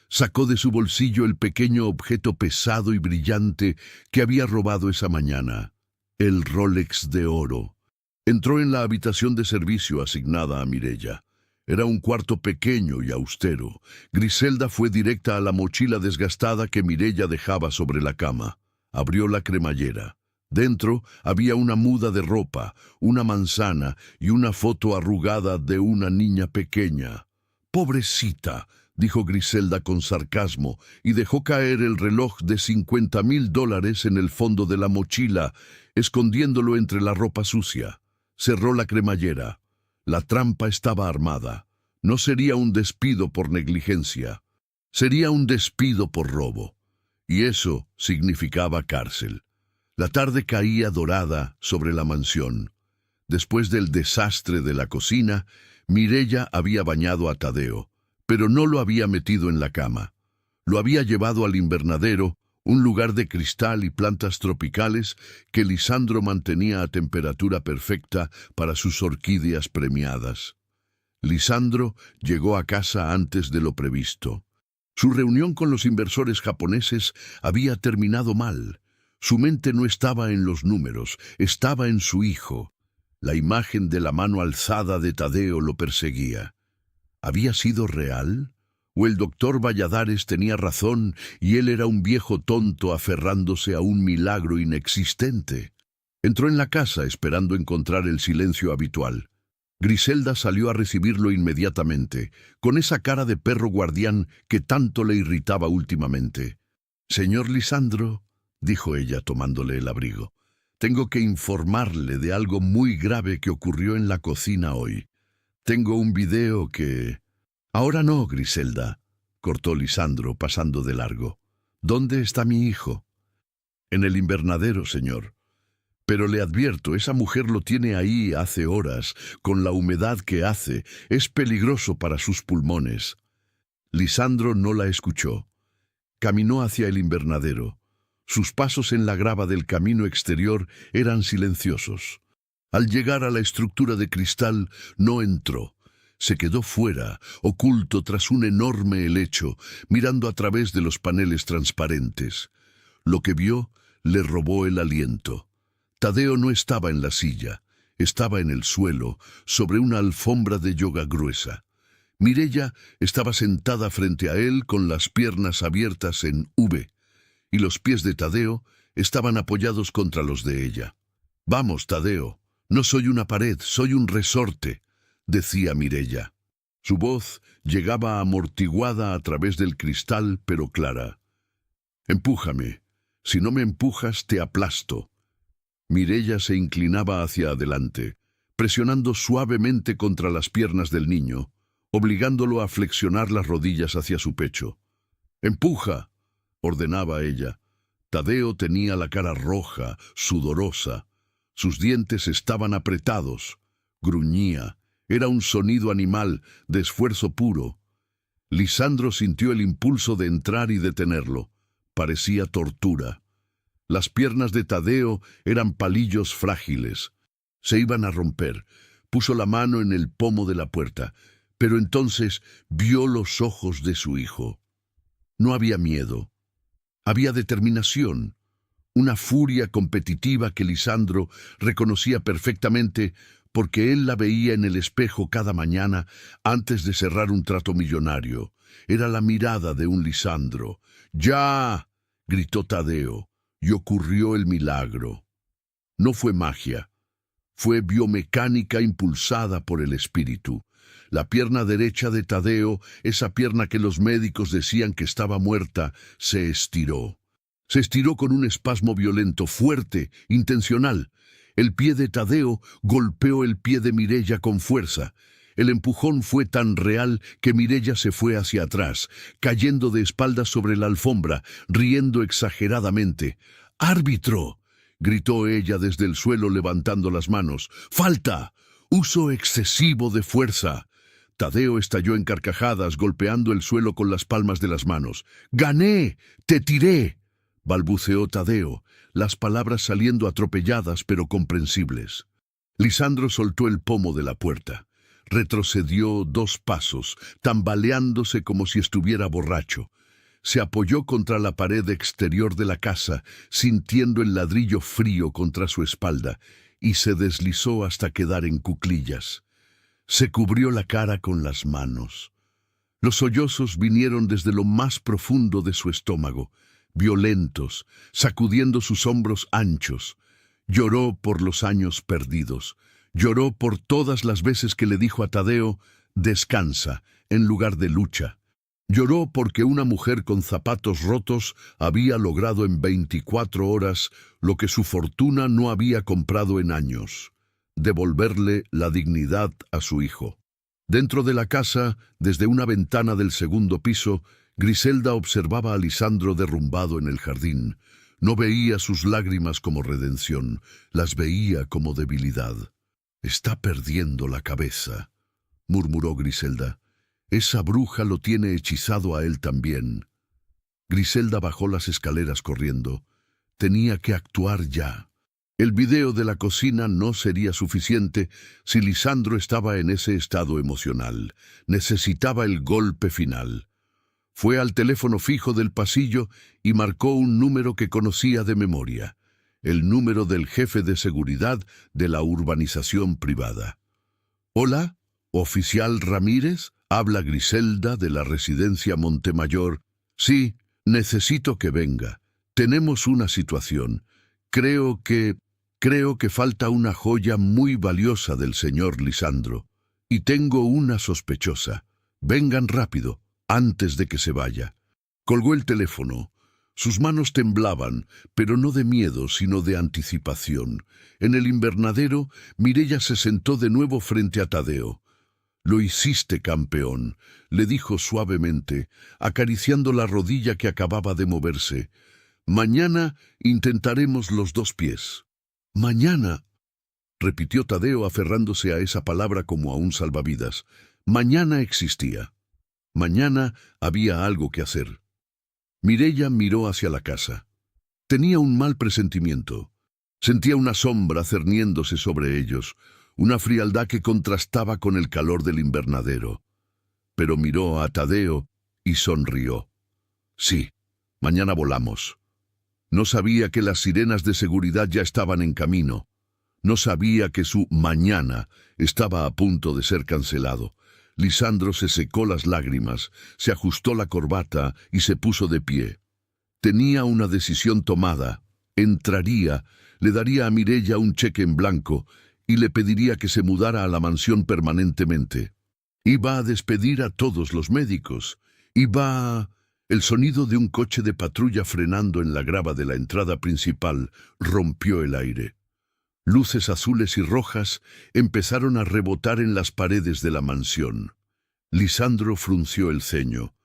Sacó de su bolsillo el pequeño objeto pesado y brillante que había robado esa mañana, el Rolex de oro. Entró en la habitación de servicio asignada a Mireya. Era un cuarto pequeño y austero. Griselda fue directa a la mochila desgastada que Mireya dejaba sobre la cama. Abrió la cremallera. Dentro había una muda de ropa, una manzana y una foto arrugada de una niña pequeña. «Pobrecita», dijo Griselda con sarcasmo, y dejó caer el reloj de $50,000 en el fondo de la mochila, escondiéndolo entre la ropa sucia. Cerró la cremallera. La trampa estaba armada. No sería un despido por negligencia. Sería un despido por robo. Y eso significaba cárcel. La tarde caía dorada sobre la mansión. Después del desastre de la cocina, Mireya había bañado a Tadeo, pero no lo había metido en la cama. Lo había llevado al invernadero, un lugar de cristal y plantas tropicales que Lisandro mantenía a temperatura perfecta para sus orquídeas premiadas. Lisandro llegó a casa antes de lo previsto. Su reunión con los inversores japoneses había terminado mal. Su mente no estaba en los números, estaba en su hijo. La imagen de la mano alzada de Tadeo lo perseguía. ¿Había sido real? ¿O el doctor Valladares tenía razón y él era un viejo tonto aferrándose a un milagro inexistente? Entró en la casa esperando encontrar el silencio habitual. Griselda salió a recibirlo inmediatamente, con esa cara de perro guardián que tanto le irritaba últimamente. «Señor Lisandro», dijo ella tomándole el abrigo, «tengo que informarle de algo muy grave que ocurrió en la cocina hoy. Tengo un video que...» «Ahora no, Griselda», cortó Lisandro pasando de largo. «¿Dónde está mi hijo?» «En el invernadero, señor. Pero le advierto, esa mujer lo tiene ahí hace horas, con la humedad que hace. Es peligroso para sus pulmones». Lisandro no la escuchó. Caminó hacia el invernadero. Sus pasos en la grava del camino exterior eran silenciosos. Al llegar a la estructura de cristal, no entró. Se quedó fuera, oculto tras un enorme helecho, mirando a través de los paneles transparentes. Lo que vio le robó el aliento. Tadeo no estaba en la silla, estaba en el suelo, sobre una alfombra de yoga gruesa. Mireya estaba sentada frente a él con las piernas abiertas en V, y los pies de Tadeo estaban apoyados contra los de ella. «Vamos, Tadeo, no soy una pared, soy un resorte», decía Mireya. Su voz llegaba amortiguada a través del cristal, pero clara. «Empújame. Si no me empujas, te aplasto». Mireya se inclinaba hacia adelante, presionando suavemente contra las piernas del niño, obligándolo a flexionar las rodillas hacia su pecho. «Empuja», ordenaba ella. Tadeo tenía la cara roja, sudorosa. Sus dientes estaban apretados. Gruñía. Era un sonido animal, de esfuerzo puro. Lisandro sintió el impulso de entrar y detenerlo. Parecía tortura. Las piernas de Tadeo eran palillos frágiles. Se iban a romper. Puso la mano en el pomo de la puerta, pero entonces vio los ojos de su hijo. No había miedo. Había determinación. Una furia competitiva que Lisandro reconocía perfectamente porque él la veía en el espejo cada mañana antes de cerrar un trato millonario. Era la mirada de un Lisandro. «¡Ya!», gritó Tadeo, y ocurrió el milagro. No fue magia. Fue biomecánica impulsada por el espíritu. La pierna derecha de Tadeo, esa pierna que los médicos decían que estaba muerta, se estiró. Se estiró con un espasmo violento, fuerte, intencional. El pie de Tadeo golpeó el pie de Mireya con fuerza. El empujón fue tan real que Mireya se fue hacia atrás, cayendo de espaldas sobre la alfombra, riendo exageradamente. ¡Árbitro!, gritó ella desde el suelo levantando las manos. ¡Falta! ¡Uso excesivo de fuerza! Tadeo estalló en carcajadas, golpeando el suelo con las palmas de las manos. ¡Gané! ¡Te tiré!, balbuceó Tadeo, las palabras saliendo atropelladas pero comprensibles. Lisandro soltó el pomo de la puerta. Retrocedió 2 pasos, tambaleándose como si estuviera borracho. Se apoyó contra la pared exterior de la casa, sintiendo el ladrillo frío contra su espalda, y se deslizó hasta quedar en cuclillas. Se cubrió la cara con las manos. Los sollozos vinieron desde lo más profundo de su estómago, violentos, sacudiendo sus hombros anchos. Lloró por los años perdidos. Lloró por todas las veces que le dijo a Tadeo, descansa, en lugar de lucha. Lloró porque una mujer con zapatos rotos había logrado en 24 horas lo que su fortuna no había comprado en años: devolverle la dignidad a su hijo. Dentro de la casa, desde una ventana del segundo piso, Griselda observaba a Lisandro derrumbado en el jardín. No veía sus lágrimas como redención, las veía como debilidad. «Está perdiendo la cabeza», murmuró Griselda. «Esa bruja lo tiene hechizado a él también». Griselda bajó las escaleras corriendo. Tenía que actuar ya. El video de la cocina no sería suficiente si Lisandro estaba en ese estado emocional. Necesitaba el golpe final. Fue al teléfono fijo del pasillo y marcó un número que conocía de memoria: el número del jefe de seguridad de la urbanización privada. «Hola, oficial Ramírez», habla Griselda de la residencia Montemayor. «Sí, necesito que venga. Tenemos una situación. Creo que falta una joya muy valiosa del señor Lisandro. Y tengo una sospechosa. Vengan rápido, antes de que se vaya». Colgó el teléfono. Sus manos temblaban, pero no de miedo, sino de anticipación. En el invernadero, Mireya se sentó de nuevo frente a Tadeo. «Lo hiciste, campeón», le dijo suavemente, acariciando la rodilla que acababa de moverse. «Mañana intentaremos los 2 pies». «Mañana», repitió Tadeo aferrándose a esa palabra como a un salvavidas. Mañana existía. Mañana había algo que hacer. Mireya miró hacia la casa. Tenía un mal presentimiento. Sentía una sombra cerniéndose sobre ellos, una frialdad que contrastaba con el calor del invernadero. Pero miró a Tadeo y sonrió. «Sí, mañana volamos». No sabía que las sirenas de seguridad ya estaban en camino. No sabía que su mañana estaba a punto de ser cancelado. Lisandro se secó las lágrimas, se ajustó la corbata y se puso de pie. Tenía una decisión tomada. Entraría, le daría a Mireya un cheque en blanco y le pediría que se mudara a la mansión permanentemente. Iba a despedir a todos los médicos. El sonido de un coche de patrulla frenando en la grava de la entrada principal rompió el aire. Luces azules y rojas empezaron a rebotar en las paredes de la mansión. Lisandro frunció el ceño.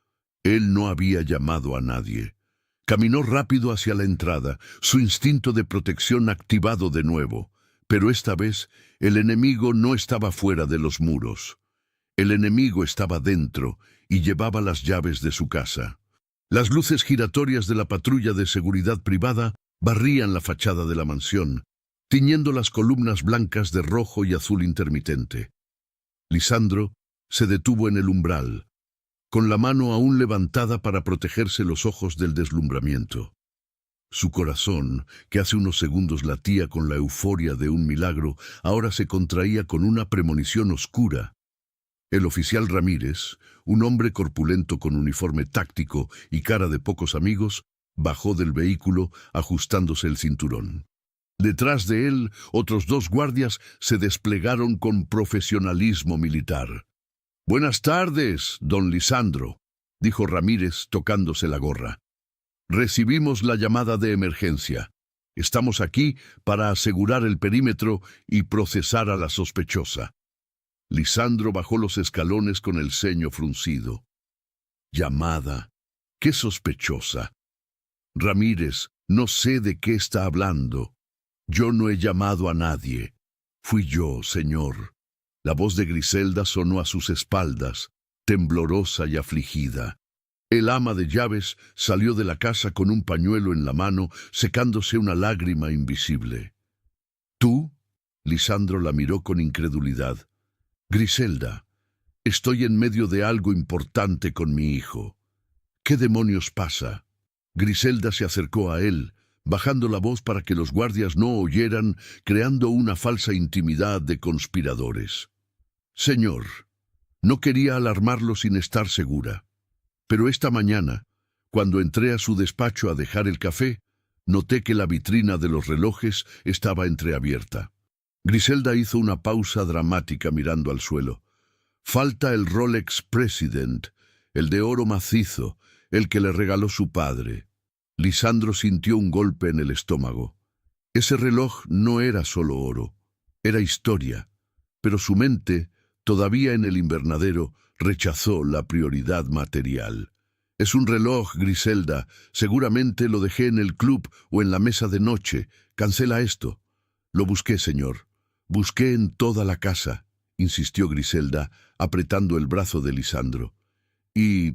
Él no había llamado a nadie. Caminó rápido hacia la entrada, su instinto de protección activado de nuevo. Pero esta vez el enemigo no estaba fuera de los muros. El enemigo estaba dentro y llevaba las llaves de su casa. Las luces giratorias de la patrulla de seguridad privada barrían la fachada de la mansión, tiñendo las columnas blancas de rojo y azul intermitente. Lisandro se detuvo en el umbral, con la mano aún levantada para protegerse los ojos del deslumbramiento. Su corazón, que hace unos segundos latía con la euforia de un milagro, ahora se contraía con una premonición oscura. El oficial Ramírez, un hombre corpulento con uniforme táctico y cara de pocos amigos, bajó del vehículo ajustándose el cinturón. Detrás de él, otros 2 guardias se desplegaron con profesionalismo militar. «Buenas tardes, don Lisandro», dijo Ramírez tocándose la gorra. «Recibimos la llamada de emergencia. Estamos aquí para asegurar el perímetro y procesar a la sospechosa. Lisandro bajó los escalones con el ceño fruncido. Llamada. ¡Qué sospechosa! Ramírez, no sé de qué está hablando. Yo no he llamado a nadie. Fui yo, señor. La voz de Griselda sonó a sus espaldas, temblorosa y afligida. El ama de llaves salió de la casa con un pañuelo en la mano, secándose una lágrima invisible. ¿Tú? Lisandro la miró con incredulidad. Griselda, estoy en medio de algo importante con mi hijo. ¿Qué demonios pasa? Griselda se acercó a él, bajando la voz para que los guardias no oyeran, creando una falsa intimidad de conspiradores. Señor, no quería alarmarlo sin estar segura. Pero esta mañana, cuando entré a su despacho a dejar el café, noté que la vitrina de los relojes estaba entreabierta. Griselda hizo una pausa dramática mirando al suelo. Falta el Rolex President, el de oro macizo, el que le regaló su padre. Lisandro sintió un golpe en el estómago. Ese reloj no era solo oro, era historia, pero su mente, todavía en el invernadero, rechazó la prioridad material. Es un reloj, Griselda. Seguramente lo dejé en el club o en la mesa de noche. Cancela esto. Lo busqué, señor. Busqué en toda la casa, insistió Griselda, apretando el brazo de Lisandro. Y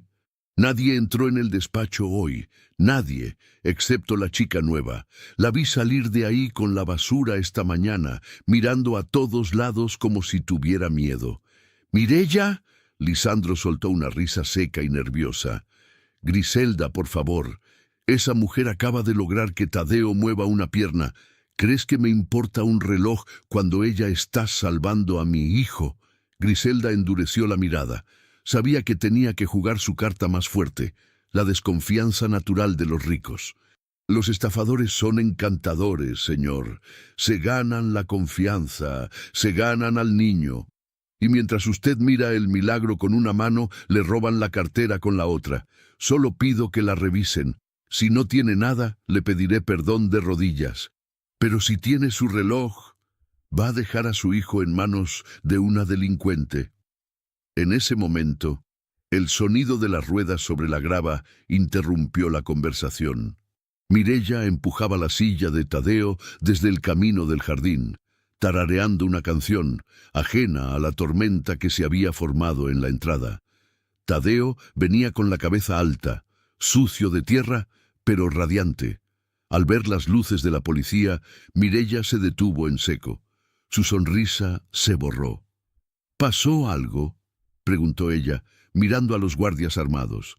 nadie entró en el despacho hoy. Nadie, excepto la chica nueva. La vi salir de ahí con la basura esta mañana, mirando a todos lados como si tuviera miedo. ¿Mireya? Lisandro soltó una risa seca y nerviosa. Griselda, por favor. Esa mujer acaba de lograr que Tadeo mueva una pierna. ¿Crees que me importa un reloj cuando ella está salvando a mi hijo? Griselda endureció la mirada. Sabía que tenía que jugar su carta más fuerte, la desconfianza natural de los ricos. Los estafadores son encantadores, señor. Se ganan la confianza, se ganan al niño. Y mientras usted mira el milagro con una mano, le roban la cartera con la otra. Solo pido que la revisen. Si no tiene nada, le pediré perdón de rodillas. Pero si tiene su reloj, va a dejar a su hijo en manos de una delincuente. En ese momento, el sonido de las ruedas sobre la grava interrumpió la conversación. Mireya empujaba la silla de Tadeo desde el camino del jardín, tarareando una canción, ajena a la tormenta que se había formado en la entrada. Tadeo venía con la cabeza alta, sucio de tierra, pero radiante. Al ver las luces de la policía, Mireya se detuvo en seco. Su sonrisa se borró. ¿Pasó algo?, preguntó ella, mirando a los guardias armados.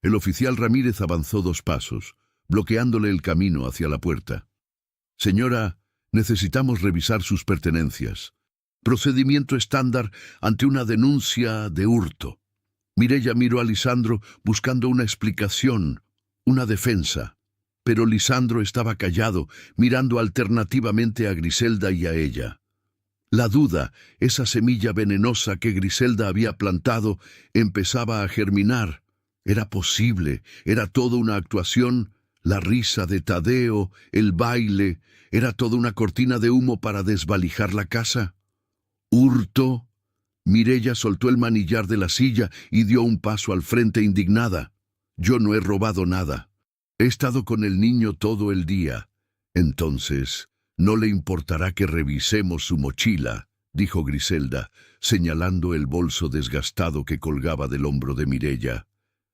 El oficial Ramírez avanzó 2 pasos, bloqueándole el camino hacia la puerta. Señora, necesitamos revisar sus pertenencias. Procedimiento estándar ante una denuncia de hurto. Mireya miró a Lisandro buscando una explicación, una defensa. Pero Lisandro estaba callado, mirando alternativamente a Griselda y a ella. La duda, esa semilla venenosa que Griselda había plantado, empezaba a germinar. Era posible, era toda una actuación. La risa de Tadeo, el baile, ¿era toda una cortina de humo para desvalijar la casa? ¿Hurto? Mireya soltó el manillar de la silla y dio un paso al frente indignada. Yo no he robado nada. He estado con el niño todo el día. Entonces, no le importará que revisemos su mochila, dijo Griselda, señalando el bolso desgastado que colgaba del hombro de Mireya.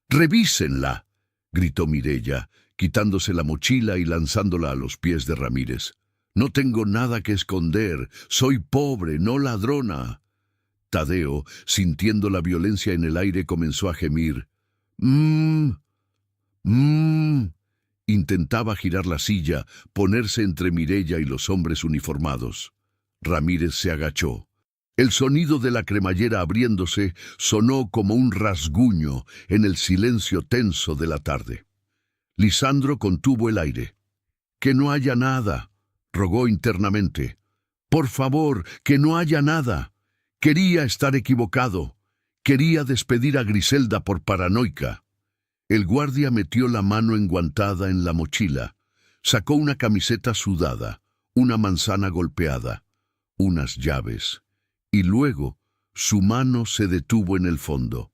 ¡Revísenla!, gritó Mireya, quitándose la mochila y lanzándola a los pies de Ramírez. No tengo nada que esconder, soy pobre, no ladrona. Tadeo, sintiendo la violencia en el aire, comenzó a gemir. Intentaba girar la silla, ponerse entre Mireya y los hombres uniformados. Ramírez se agachó. El sonido de la cremallera abriéndose sonó como un rasguño en el silencio tenso de la tarde. Lisandro contuvo el aire. «Que no haya nada», rogó internamente. «Por favor, que no haya nada. Quería estar equivocado. Quería despedir a Griselda por paranoica». El guardia metió la mano enguantada en la mochila. Sacó una camiseta sudada, una manzana golpeada, unas llaves, y luego su mano se detuvo en el fondo.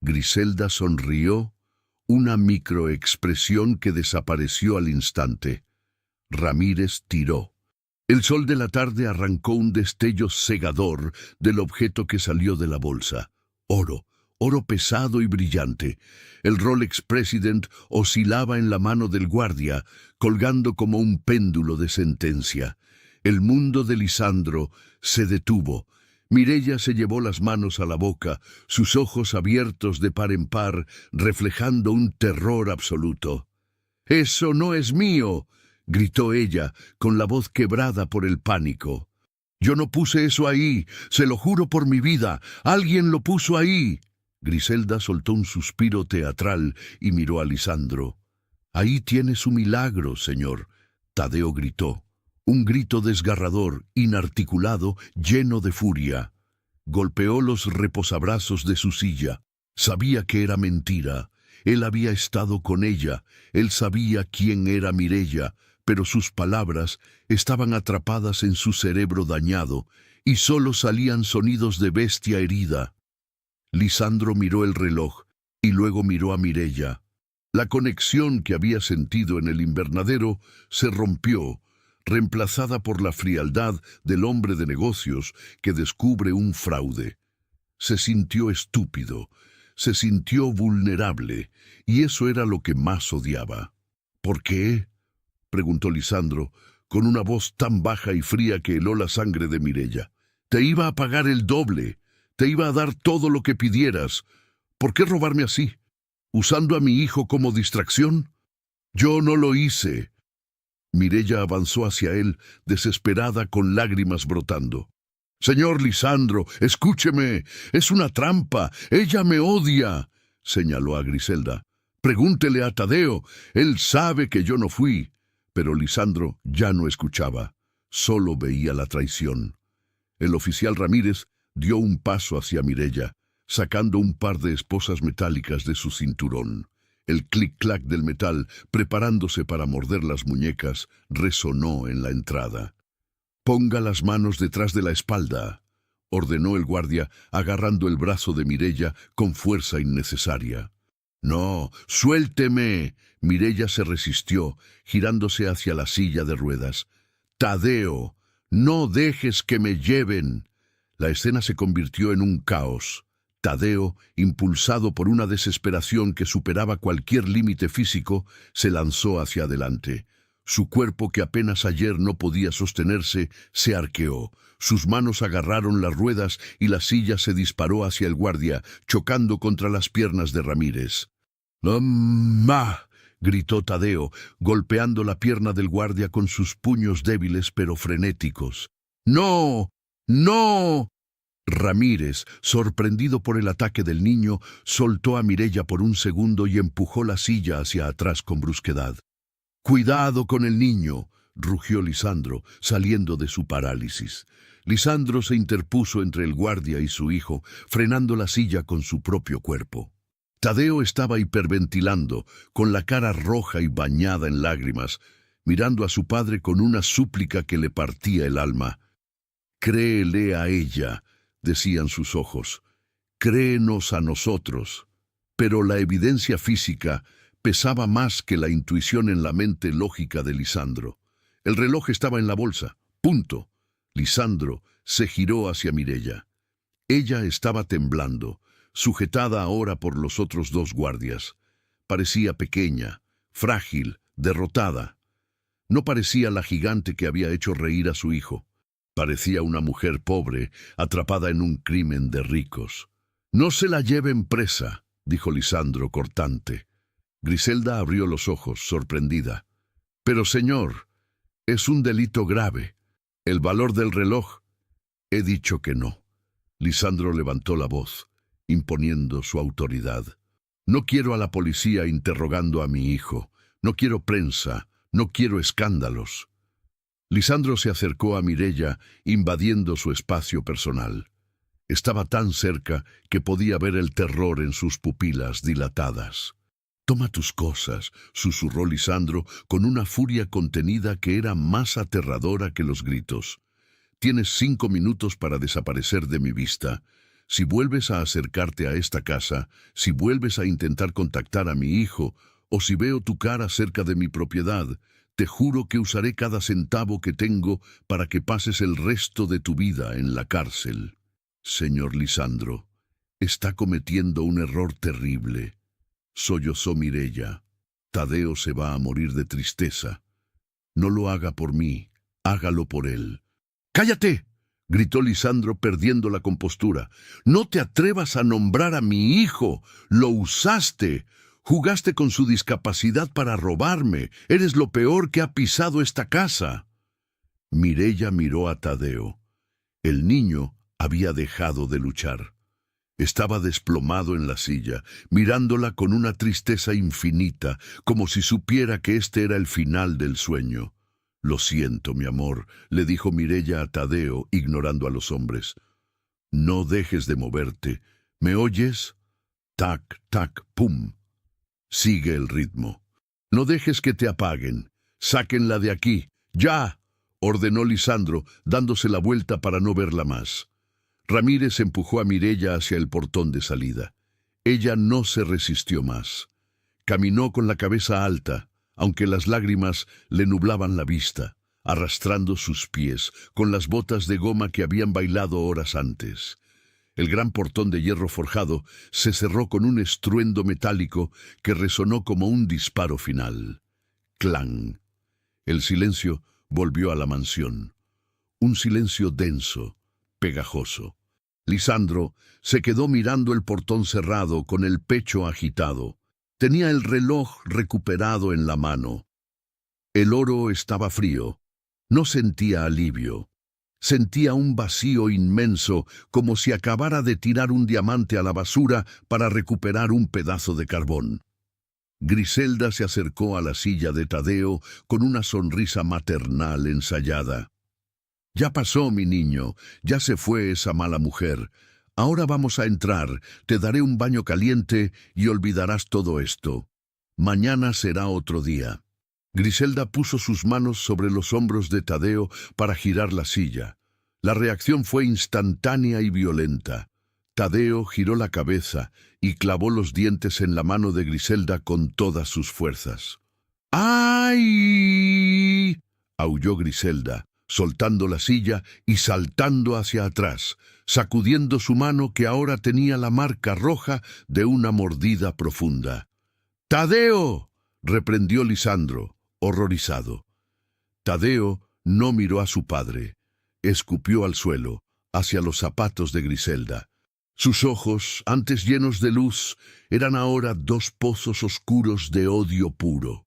Griselda sonrió, una microexpresión que desapareció al instante. Ramírez tiró. El sol de la tarde arrancó un destello cegador del objeto que salió de la bolsa. Oro, oro pesado y brillante. El Rolex President oscilaba en la mano del guardia, colgando como un péndulo de sentencia. El mundo de Lisandro se detuvo. Mireya se llevó las manos a la boca, sus ojos abiertos de par en par, reflejando un terror absoluto. «¡Eso no es mío!», gritó ella, con la voz quebrada por el pánico. «Yo no puse eso ahí, se lo juro por mi vida, alguien lo puso ahí». Griselda soltó un suspiro teatral y miró a Lisandro. «Ahí tiene su milagro, señor», Tadeo gritó. Un grito desgarrador, inarticulado, lleno de furia. Golpeó los reposabrazos de su silla. Sabía que era mentira. Él había estado con ella. Él sabía quién era Mireya, pero sus palabras estaban atrapadas en su cerebro dañado y solo salían sonidos de bestia herida. Lisandro miró el reloj y luego miró a Mireya. La conexión que había sentido en el invernadero se rompió, reemplazada por la frialdad del hombre de negocios que descubre un fraude. Se sintió estúpido, se sintió vulnerable, y eso era lo que más odiaba. «¿Por qué?», preguntó Lisandro, con una voz tan baja y fría que heló la sangre de Mireya. «Te iba a pagar el doble, te iba a dar todo lo que pidieras. ¿Por qué robarme así? ¿Usando a mi hijo como distracción? Yo no lo hice». Mireya avanzó hacia él, desesperada, con lágrimas brotando. «Señor Lisandro, escúcheme, es una trampa, ella me odia», señaló a Griselda. «Pregúntele a Tadeo, él sabe que yo no fui». Pero Lisandro ya no escuchaba, solo veía la traición. El oficial Ramírez dio un paso hacia Mireya, sacando un par de esposas metálicas de su cinturón. El clic-clac del metal, preparándose para morder las muñecas, resonó en la entrada. «Ponga las manos detrás de la espalda», ordenó el guardia, agarrando el brazo de Mireya con fuerza innecesaria. «No, suélteme». Mireya se resistió, girándose hacia la silla de ruedas. «Tadeo, no dejes que me lleven». La escena se convirtió en un caos. Tadeo, impulsado por una desesperación que superaba cualquier límite físico, se lanzó hacia adelante. Su cuerpo, que apenas ayer no podía sostenerse, se arqueó. Sus manos agarraron las ruedas y la silla se disparó hacia el guardia, chocando contra las piernas de Ramírez. «¡Mamá!», gritó Tadeo, golpeando la pierna del guardia con sus puños débiles pero frenéticos. «¡No! ¡No!». Ramírez, sorprendido por el ataque del niño, soltó a Mireya por un segundo y empujó la silla hacia atrás con brusquedad. «¡Cuidado con el niño!», rugió Lisandro, saliendo de su parálisis. Lisandro se interpuso entre el guardia y su hijo, frenando la silla con su propio cuerpo. Tadeo estaba hiperventilando, con la cara roja y bañada en lágrimas, mirando a su padre con una súplica que le partía el alma. «Créele a ella», decían sus ojos. «Créenos a nosotros». Pero la evidencia física pesaba más que la intuición en la mente lógica de Lisandro. El reloj estaba en la bolsa. Punto. Lisandro se giró hacia Mireya. Ella estaba temblando, sujetada ahora por los otros dos guardias. Parecía pequeña, frágil, derrotada. No parecía la gigante que había hecho reír a su hijo. Parecía una mujer pobre, atrapada en un crimen de ricos. «No se la lleven presa», dijo Lisandro cortante. Griselda abrió los ojos, sorprendida. «Pero, señor, es un delito grave. ¿El valor del reloj?». «He dicho que no». Lisandro levantó la voz, imponiendo su autoridad. «No quiero a la policía interrogando a mi hijo. No quiero prensa. No quiero escándalos». Lisandro se acercó a Mireya, invadiendo su espacio personal. Estaba tan cerca que podía ver el terror en sus pupilas dilatadas. Toma tus cosas, susurró Lisandro con una furia contenida que era más aterradora que los gritos. Tienes 5 minutos para desaparecer de mi vista. Si vuelves a acercarte a esta casa, si vuelves a intentar contactar a mi hijo, o si veo tu cara cerca de mi propiedad, te juro que usaré cada centavo que tengo para que pases el resto de tu vida en la cárcel. Señor Lisandro, está cometiendo un error terrible. Sollozó Mireya. Tadeo se va a morir de tristeza. No lo haga por mí, hágalo por él. ¡Cállate!, gritó Lisandro perdiendo la compostura. «No te atrevas a nombrar a mi hijo. Lo usaste. Jugaste con su discapacidad para robarme. Eres lo peor que ha pisado esta casa». Mireya miró a Tadeo. El niño había dejado de luchar. Estaba desplomado en la silla, mirándola con una tristeza infinita, como si supiera que este era el final del sueño. «Lo siento, mi amor», le dijo Mireya a Tadeo, ignorando a los hombres. «No dejes de moverte. ¿Me oyes? Tac, tac, pum. Sigue el ritmo. No dejes que te apaguen. Sáquenla de aquí. ¡Ya!», ordenó Lisandro, dándose la vuelta para no verla más. Ramírez empujó a Mireya hacia el portón de salida. Ella no se resistió más. Caminó con la cabeza alta, aunque las lágrimas le nublaban la vista, arrastrando sus pies con las botas de goma que habían bailado horas antes. El gran portón de hierro forjado se cerró con un estruendo metálico que resonó como un disparo final. ¡Clang! El silencio volvió a la mansión. Un silencio denso, pegajoso. Lisandro se quedó mirando el portón cerrado con el pecho agitado. Tenía el reloj recuperado en la mano. El oro estaba frío. No sentía alivio. Sentía un vacío inmenso, como si acabara de tirar un diamante a la basura para recuperar un pedazo de carbón. Griselda se acercó a la silla de Tadeo con una sonrisa maternal ensayada. «Ya pasó, mi niño, ya se fue esa mala mujer. Ahora vamos a entrar, te daré un baño caliente y olvidarás todo esto. Mañana será otro día». Griselda puso sus manos sobre los hombros de Tadeo para girar la silla. La reacción fue instantánea y violenta. Tadeo giró la cabeza y clavó los dientes en la mano de Griselda con todas sus fuerzas. «¡Ay!», aulló Griselda, soltando la silla y saltando hacia atrás, sacudiendo su mano que ahora tenía la marca roja de una mordida profunda. «¡Tadeo!», reprendió Lisandro, horrorizado. Tadeo no miró a su padre. Escupió al suelo, hacia los zapatos de Griselda. Sus ojos, antes llenos de luz, eran ahora 2 pozos oscuros de odio puro.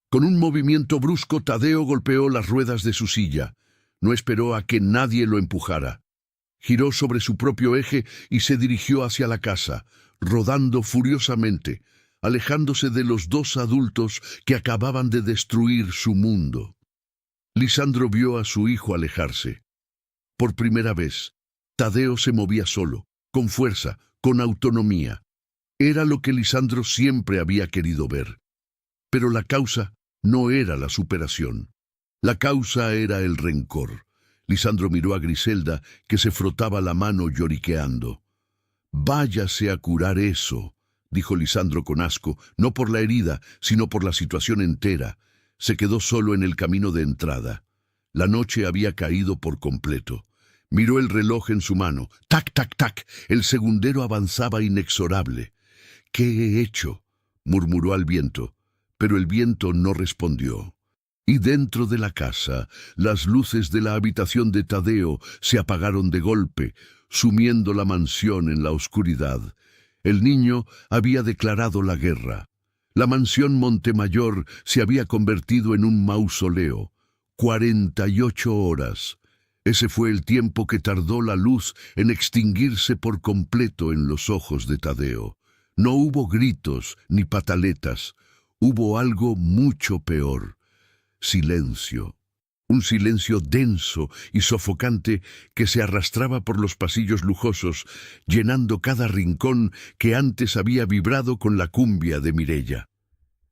Con un movimiento brusco, Tadeo golpeó las ruedas de su silla. No esperó a que nadie lo empujara. Giró sobre su propio eje y se dirigió hacia la casa, rodando furiosamente, alejándose de los 2 adultos que acababan de destruir su mundo. Lisandro vio a su hijo alejarse. Por primera vez, Tadeo se movía solo, con fuerza, con autonomía. Era lo que Lisandro siempre había querido ver. Pero la causa no era la superación. La causa era el rencor. Lisandro miró a Griselda, que se frotaba la mano lloriqueando. «Váyase a curar eso», dijo Lisandro con asco, no por la herida, sino por la situación entera. Se quedó solo en el camino de entrada. La noche había caído por completo. Miró el reloj en su mano. ¡Tac, tac, tac! El segundero avanzaba inexorable. «¿Qué he hecho?», murmuró al viento, pero el viento no respondió. Y dentro de la casa, las luces de la habitación de Tadeo se apagaron de golpe, sumiendo la mansión en la oscuridad. El niño había declarado la guerra. La mansión Montemayor se había convertido en un mausoleo. 48 horas. Ese fue el tiempo que tardó la luz en extinguirse por completo en los ojos de Tadeo. No hubo gritos ni pataletas. Hubo algo mucho peor. Silencio. Un silencio denso y sofocante que se arrastraba por los pasillos lujosos, llenando cada rincón que antes había vibrado con la cumbia de Mireya.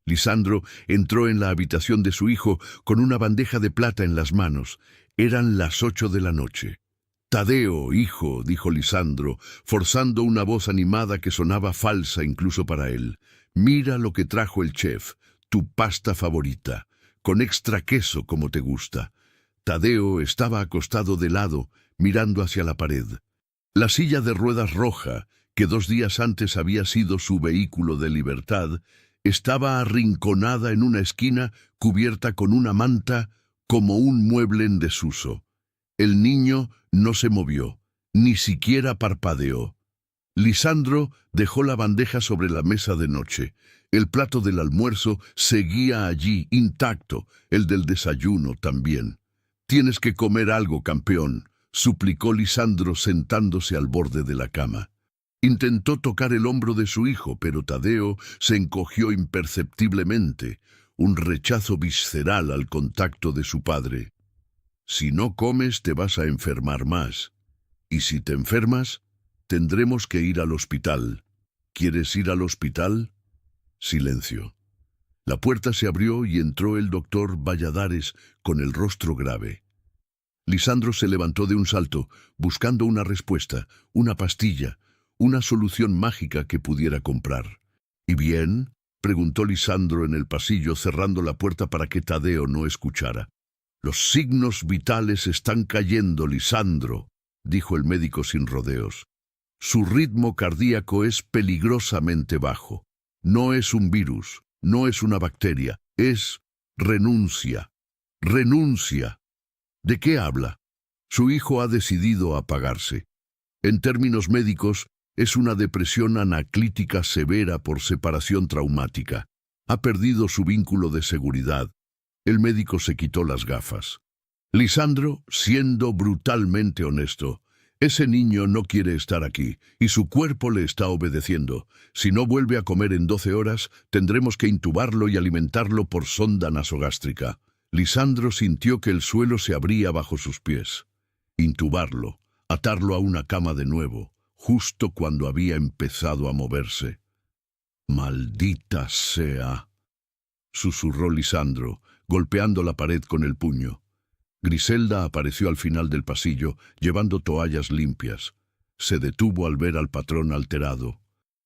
Lisandro entró en la habitación de su hijo con una bandeja de plata en las manos. Eran las 8 de la noche. «Tadeo, hijo», dijo Lisandro, forzando una voz animada que sonaba falsa incluso para él. «Mira lo que trajo el chef, tu pasta favorita, con extra queso como te gusta». Tadeo estaba acostado de lado, mirando hacia la pared. La silla de ruedas roja, que 2 días antes había sido su vehículo de libertad, estaba arrinconada en una esquina, cubierta con una manta, como un mueble en desuso. El niño no se movió, ni siquiera parpadeó. Lisandro dejó la bandeja sobre la mesa de noche. El plato del almuerzo seguía allí, intacto, el del desayuno también. «Tienes que comer algo, campeón», suplicó Lisandro sentándose al borde de la cama. Intentó tocar el hombro de su hijo, pero Tadeo se encogió imperceptiblemente, un rechazo visceral al contacto de su padre. «Si no comes, te vas a enfermar más. Y si te enfermas, tendremos que ir al hospital. ¿Quieres ir al hospital?» Silencio. La puerta se abrió y entró el doctor Valladares con el rostro grave. Lisandro se levantó de un salto, buscando una respuesta, una pastilla, una solución mágica que pudiera comprar. «¿Y bien?», preguntó Lisandro en el pasillo, cerrando la puerta para que Tadeo no escuchara. «Los signos vitales están cayendo, Lisandro», dijo el médico sin rodeos. «Su ritmo cardíaco es peligrosamente bajo. No es un virus, no es una bacteria, es renuncia. Renuncia». «¿De qué habla?» «Su hijo ha decidido apagarse. En términos médicos, es una depresión anaclítica severa por separación traumática. Ha perdido su vínculo de seguridad». El médico se quitó las gafas. Lisandro, siendo brutalmente honesto, «Ese niño no quiere estar aquí, y su cuerpo le está obedeciendo. Si no vuelve a comer en 12 horas, tendremos que intubarlo y alimentarlo por sonda nasogástrica». Lisandro sintió que el suelo se abría bajo sus pies. Intubarlo, atarlo a una cama de nuevo, justo cuando había empezado a moverse. «Maldita sea», susurró Lisandro, golpeando la pared con el puño. Griselda apareció al final del pasillo, llevando toallas limpias. Se detuvo al ver al patrón alterado.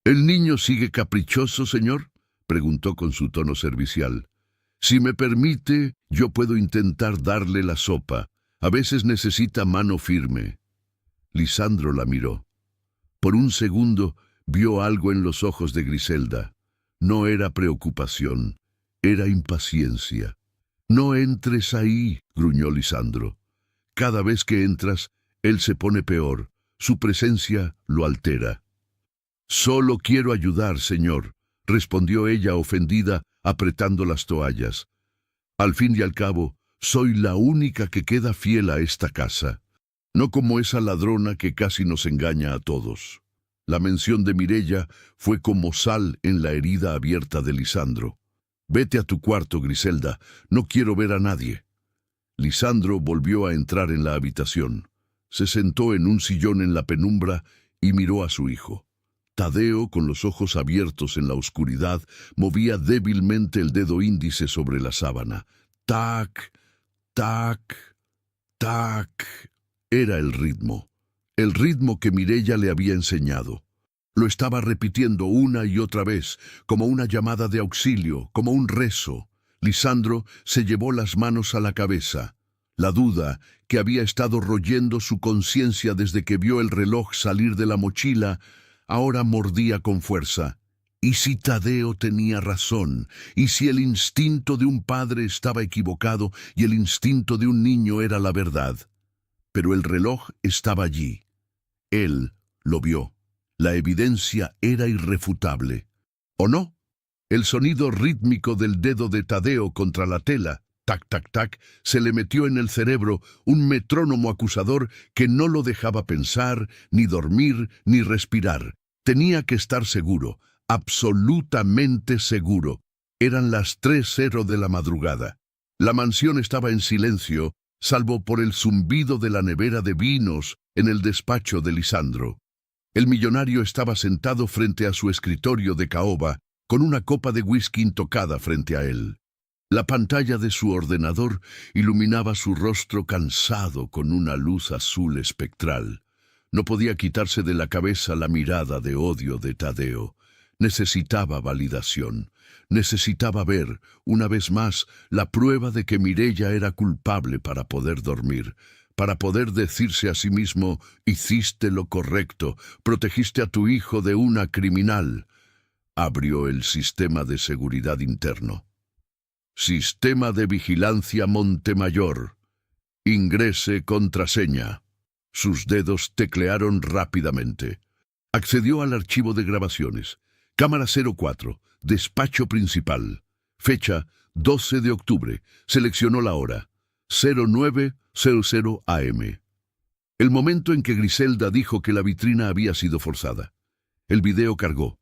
«¿El niño sigue caprichoso, señor?», preguntó con su tono servicial. «Si me permite, yo puedo intentar darle la sopa. A veces necesita mano firme». Lisandro la miró. Por un segundo vio algo en los ojos de Griselda. No era preocupación, era impaciencia. «No entres ahí», gruñó Lisandro. «Cada vez que entras, él se pone peor. Su presencia lo altera». «Solo quiero ayudar, señor», respondió ella ofendida, apretando las toallas. «Al fin y al cabo, soy la única que queda fiel a esta casa. No como esa ladrona que casi nos engaña a todos». La mención de Mireya fue como sal en la herida abierta de Lisandro. «Vete a tu cuarto, Griselda. No quiero ver a nadie». Lisandro volvió a entrar en la habitación. Se sentó en un sillón en la penumbra y miró a su hijo. Tadeo, con los ojos abiertos en la oscuridad, movía débilmente el dedo índice sobre la sábana. Tac, tac, tac. Era el ritmo que Mireya le había enseñado. Lo estaba repitiendo una y otra vez, como una llamada de auxilio, como un rezo. Lisandro se llevó las manos a la cabeza. La duda, que había estado royendo su conciencia desde que vio el reloj salir de la mochila, ahora mordía con fuerza. ¿Y si Tadeo tenía razón? ¿Y si el instinto de un padre estaba equivocado y el instinto de un niño era la verdad? Pero el reloj estaba allí. Él lo vio. La evidencia era irrefutable. ¿O no? El sonido rítmico del dedo de Tadeo contra la tela, tac, tac, tac, se le metió en el cerebro, un metrónomo acusador que no lo dejaba pensar, ni dormir, ni respirar. Tenía que estar seguro, absolutamente seguro. Eran las 3:00 de la madrugada. La mansión estaba en silencio, salvo por el zumbido de la nevera de vinos en el despacho de Lisandro. El millonario estaba sentado frente a su escritorio de caoba, con una copa de whisky intocada frente a él. La pantalla de su ordenador iluminaba su rostro cansado con una luz azul espectral. No podía quitarse de la cabeza la mirada de odio de Tadeo. Necesitaba validación. Necesitaba ver, una vez más, la prueba de que Mireia era culpable para poder dormir, para poder decirse a sí mismo: hiciste lo correcto, protegiste a tu hijo de una criminal. Abrió el sistema de seguridad interno. Sistema de vigilancia Montemayor. Ingrese contraseña. Sus dedos teclearon rápidamente. Accedió al archivo de grabaciones. Cámara 04, despacho principal. Fecha 12 de octubre. Seleccionó la hora. 09:00 AM. El momento en que Griselda dijo que la vitrina había sido forzada. El video cargó.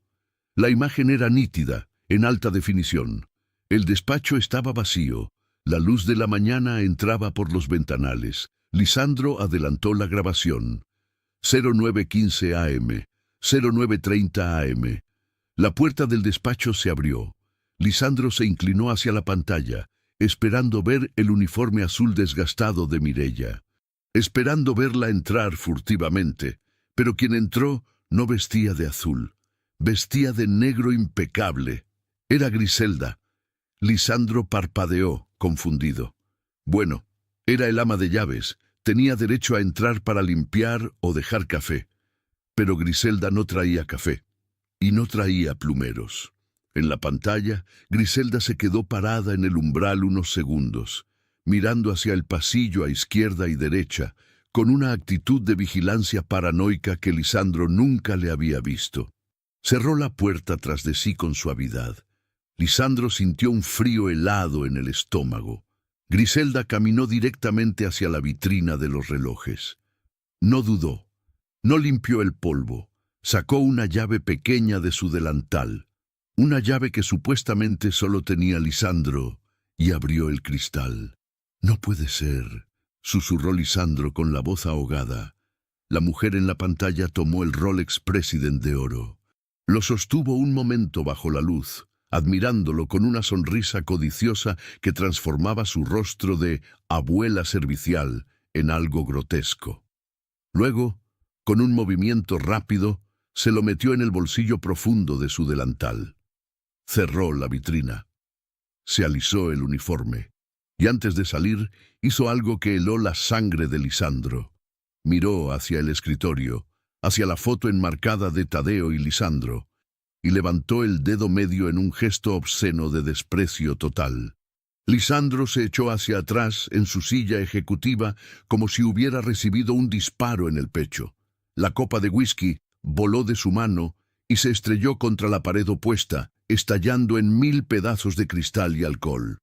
La imagen era nítida, en alta definición. El despacho estaba vacío. La luz de la mañana entraba por los ventanales. Lisandro adelantó la grabación. 09:15 AM. 09:30 AM. La puerta del despacho se abrió. Lisandro se inclinó hacia la pantalla, esperando ver el uniforme azul desgastado de Mireia, esperando verla entrar furtivamente, pero quien entró no vestía de azul, vestía de negro impecable. Era Griselda. Lisandro parpadeó, confundido. Bueno, era el ama de llaves, tenía derecho a entrar para limpiar o dejar café. Pero Griselda no traía café, y no traía plumeros. En la pantalla, Griselda se quedó parada en el umbral unos segundos, mirando hacia el pasillo a izquierda y derecha, con una actitud de vigilancia paranoica que Lisandro nunca le había visto. Cerró la puerta tras de sí con suavidad. Lisandro sintió un frío helado en el estómago. Griselda caminó directamente hacia la vitrina de los relojes. No dudó. No limpió el polvo. Sacó una llave pequeña de su delantal, una llave que supuestamente solo tenía Lisandro, y abrió el cristal. «No puede ser», susurró Lisandro con la voz ahogada. La mujer en la pantalla tomó el Rolex President de oro. Lo sostuvo un momento bajo la luz, admirándolo con una sonrisa codiciosa que transformaba su rostro de abuela servicial en algo grotesco. Luego, con un movimiento rápido, se lo metió en el bolsillo profundo de su delantal. Cerró la vitrina. Se alisó el uniforme, y antes de salir hizo algo que heló la sangre de Lisandro. Miró hacia el escritorio, hacia la foto enmarcada de Tadeo y Lisandro, y levantó el dedo medio en un gesto obsceno de desprecio total. Lisandro se echó hacia atrás en su silla ejecutiva como si hubiera recibido un disparo en el pecho. La copa de whisky voló de su mano y se estrelló contra la pared opuesta, estallando en 1000 pedazos de cristal y alcohol.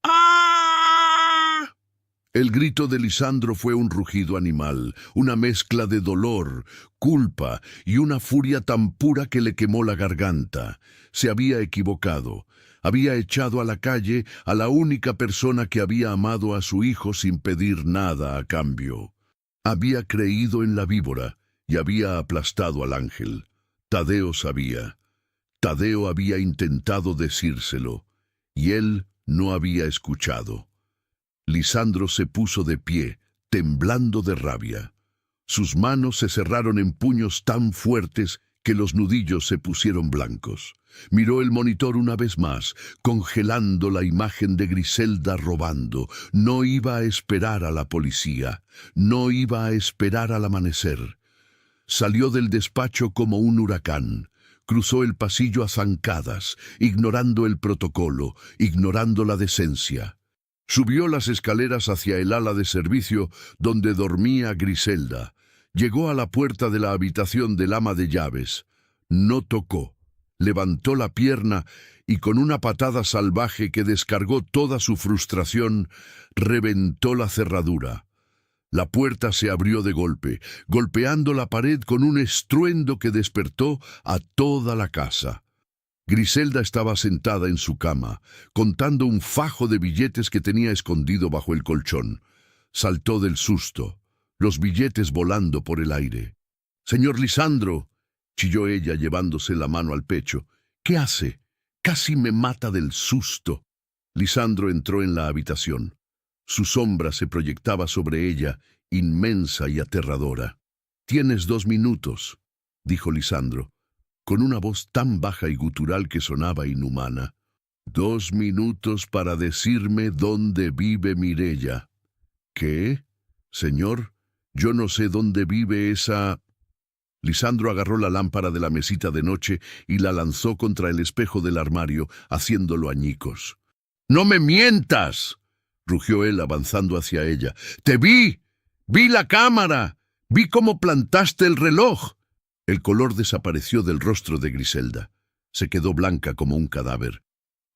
¡Ah! El grito de Lisandro fue un rugido animal, una mezcla de dolor, culpa y una furia tan pura que le quemó la garganta. Se había equivocado. Había echado a la calle a la única persona que había amado a su hijo sin pedir nada a cambio. Había creído en la víbora y había aplastado al ángel. Tadeo sabía. Tadeo había intentado decírselo, y él no había escuchado. Lisandro se puso de pie, temblando de rabia. Sus manos se cerraron en puños tan fuertes que los nudillos se pusieron blancos. Miró el monitor una vez más, congelando la imagen de Griselda robando. No iba a esperar a la policía. No iba a esperar al amanecer. Salió del despacho como un huracán. Cruzó el pasillo a zancadas, ignorando el protocolo, ignorando la decencia. Subió las escaleras hacia el ala de servicio donde dormía Griselda. Llegó a la puerta de la habitación del ama de llaves. No tocó. Levantó la pierna y con una patada salvaje que descargó toda su frustración, reventó la cerradura. La puerta se abrió de golpe, golpeando la pared con un estruendo que despertó a toda la casa. Griselda estaba sentada en su cama, contando un fajo de billetes que tenía escondido bajo el colchón. Saltó del susto, los billetes volando por el aire. «Señor Lisandro», chilló ella llevándose la mano al pecho. «¿Qué hace? Casi me mata del susto. Lisandro entró en la habitación. Su sombra se proyectaba sobre ella, inmensa y aterradora. «Tienes 2 minutos», dijo Lisandro, con una voz tan baja y gutural que sonaba inhumana. «2 minutos para decirme dónde vive Mireya». «¿Qué? Señor, yo no sé dónde vive esa...» Lisandro agarró la lámpara de la mesita de noche y la lanzó contra el espejo del armario, haciéndolo añicos. «¡No me mientas!», rugió él avanzando hacia ella. «¡Te vi! ¡Vi la cámara! ¡Vi cómo plantaste el reloj!». El color desapareció del rostro de Griselda. Se quedó blanca como un cadáver.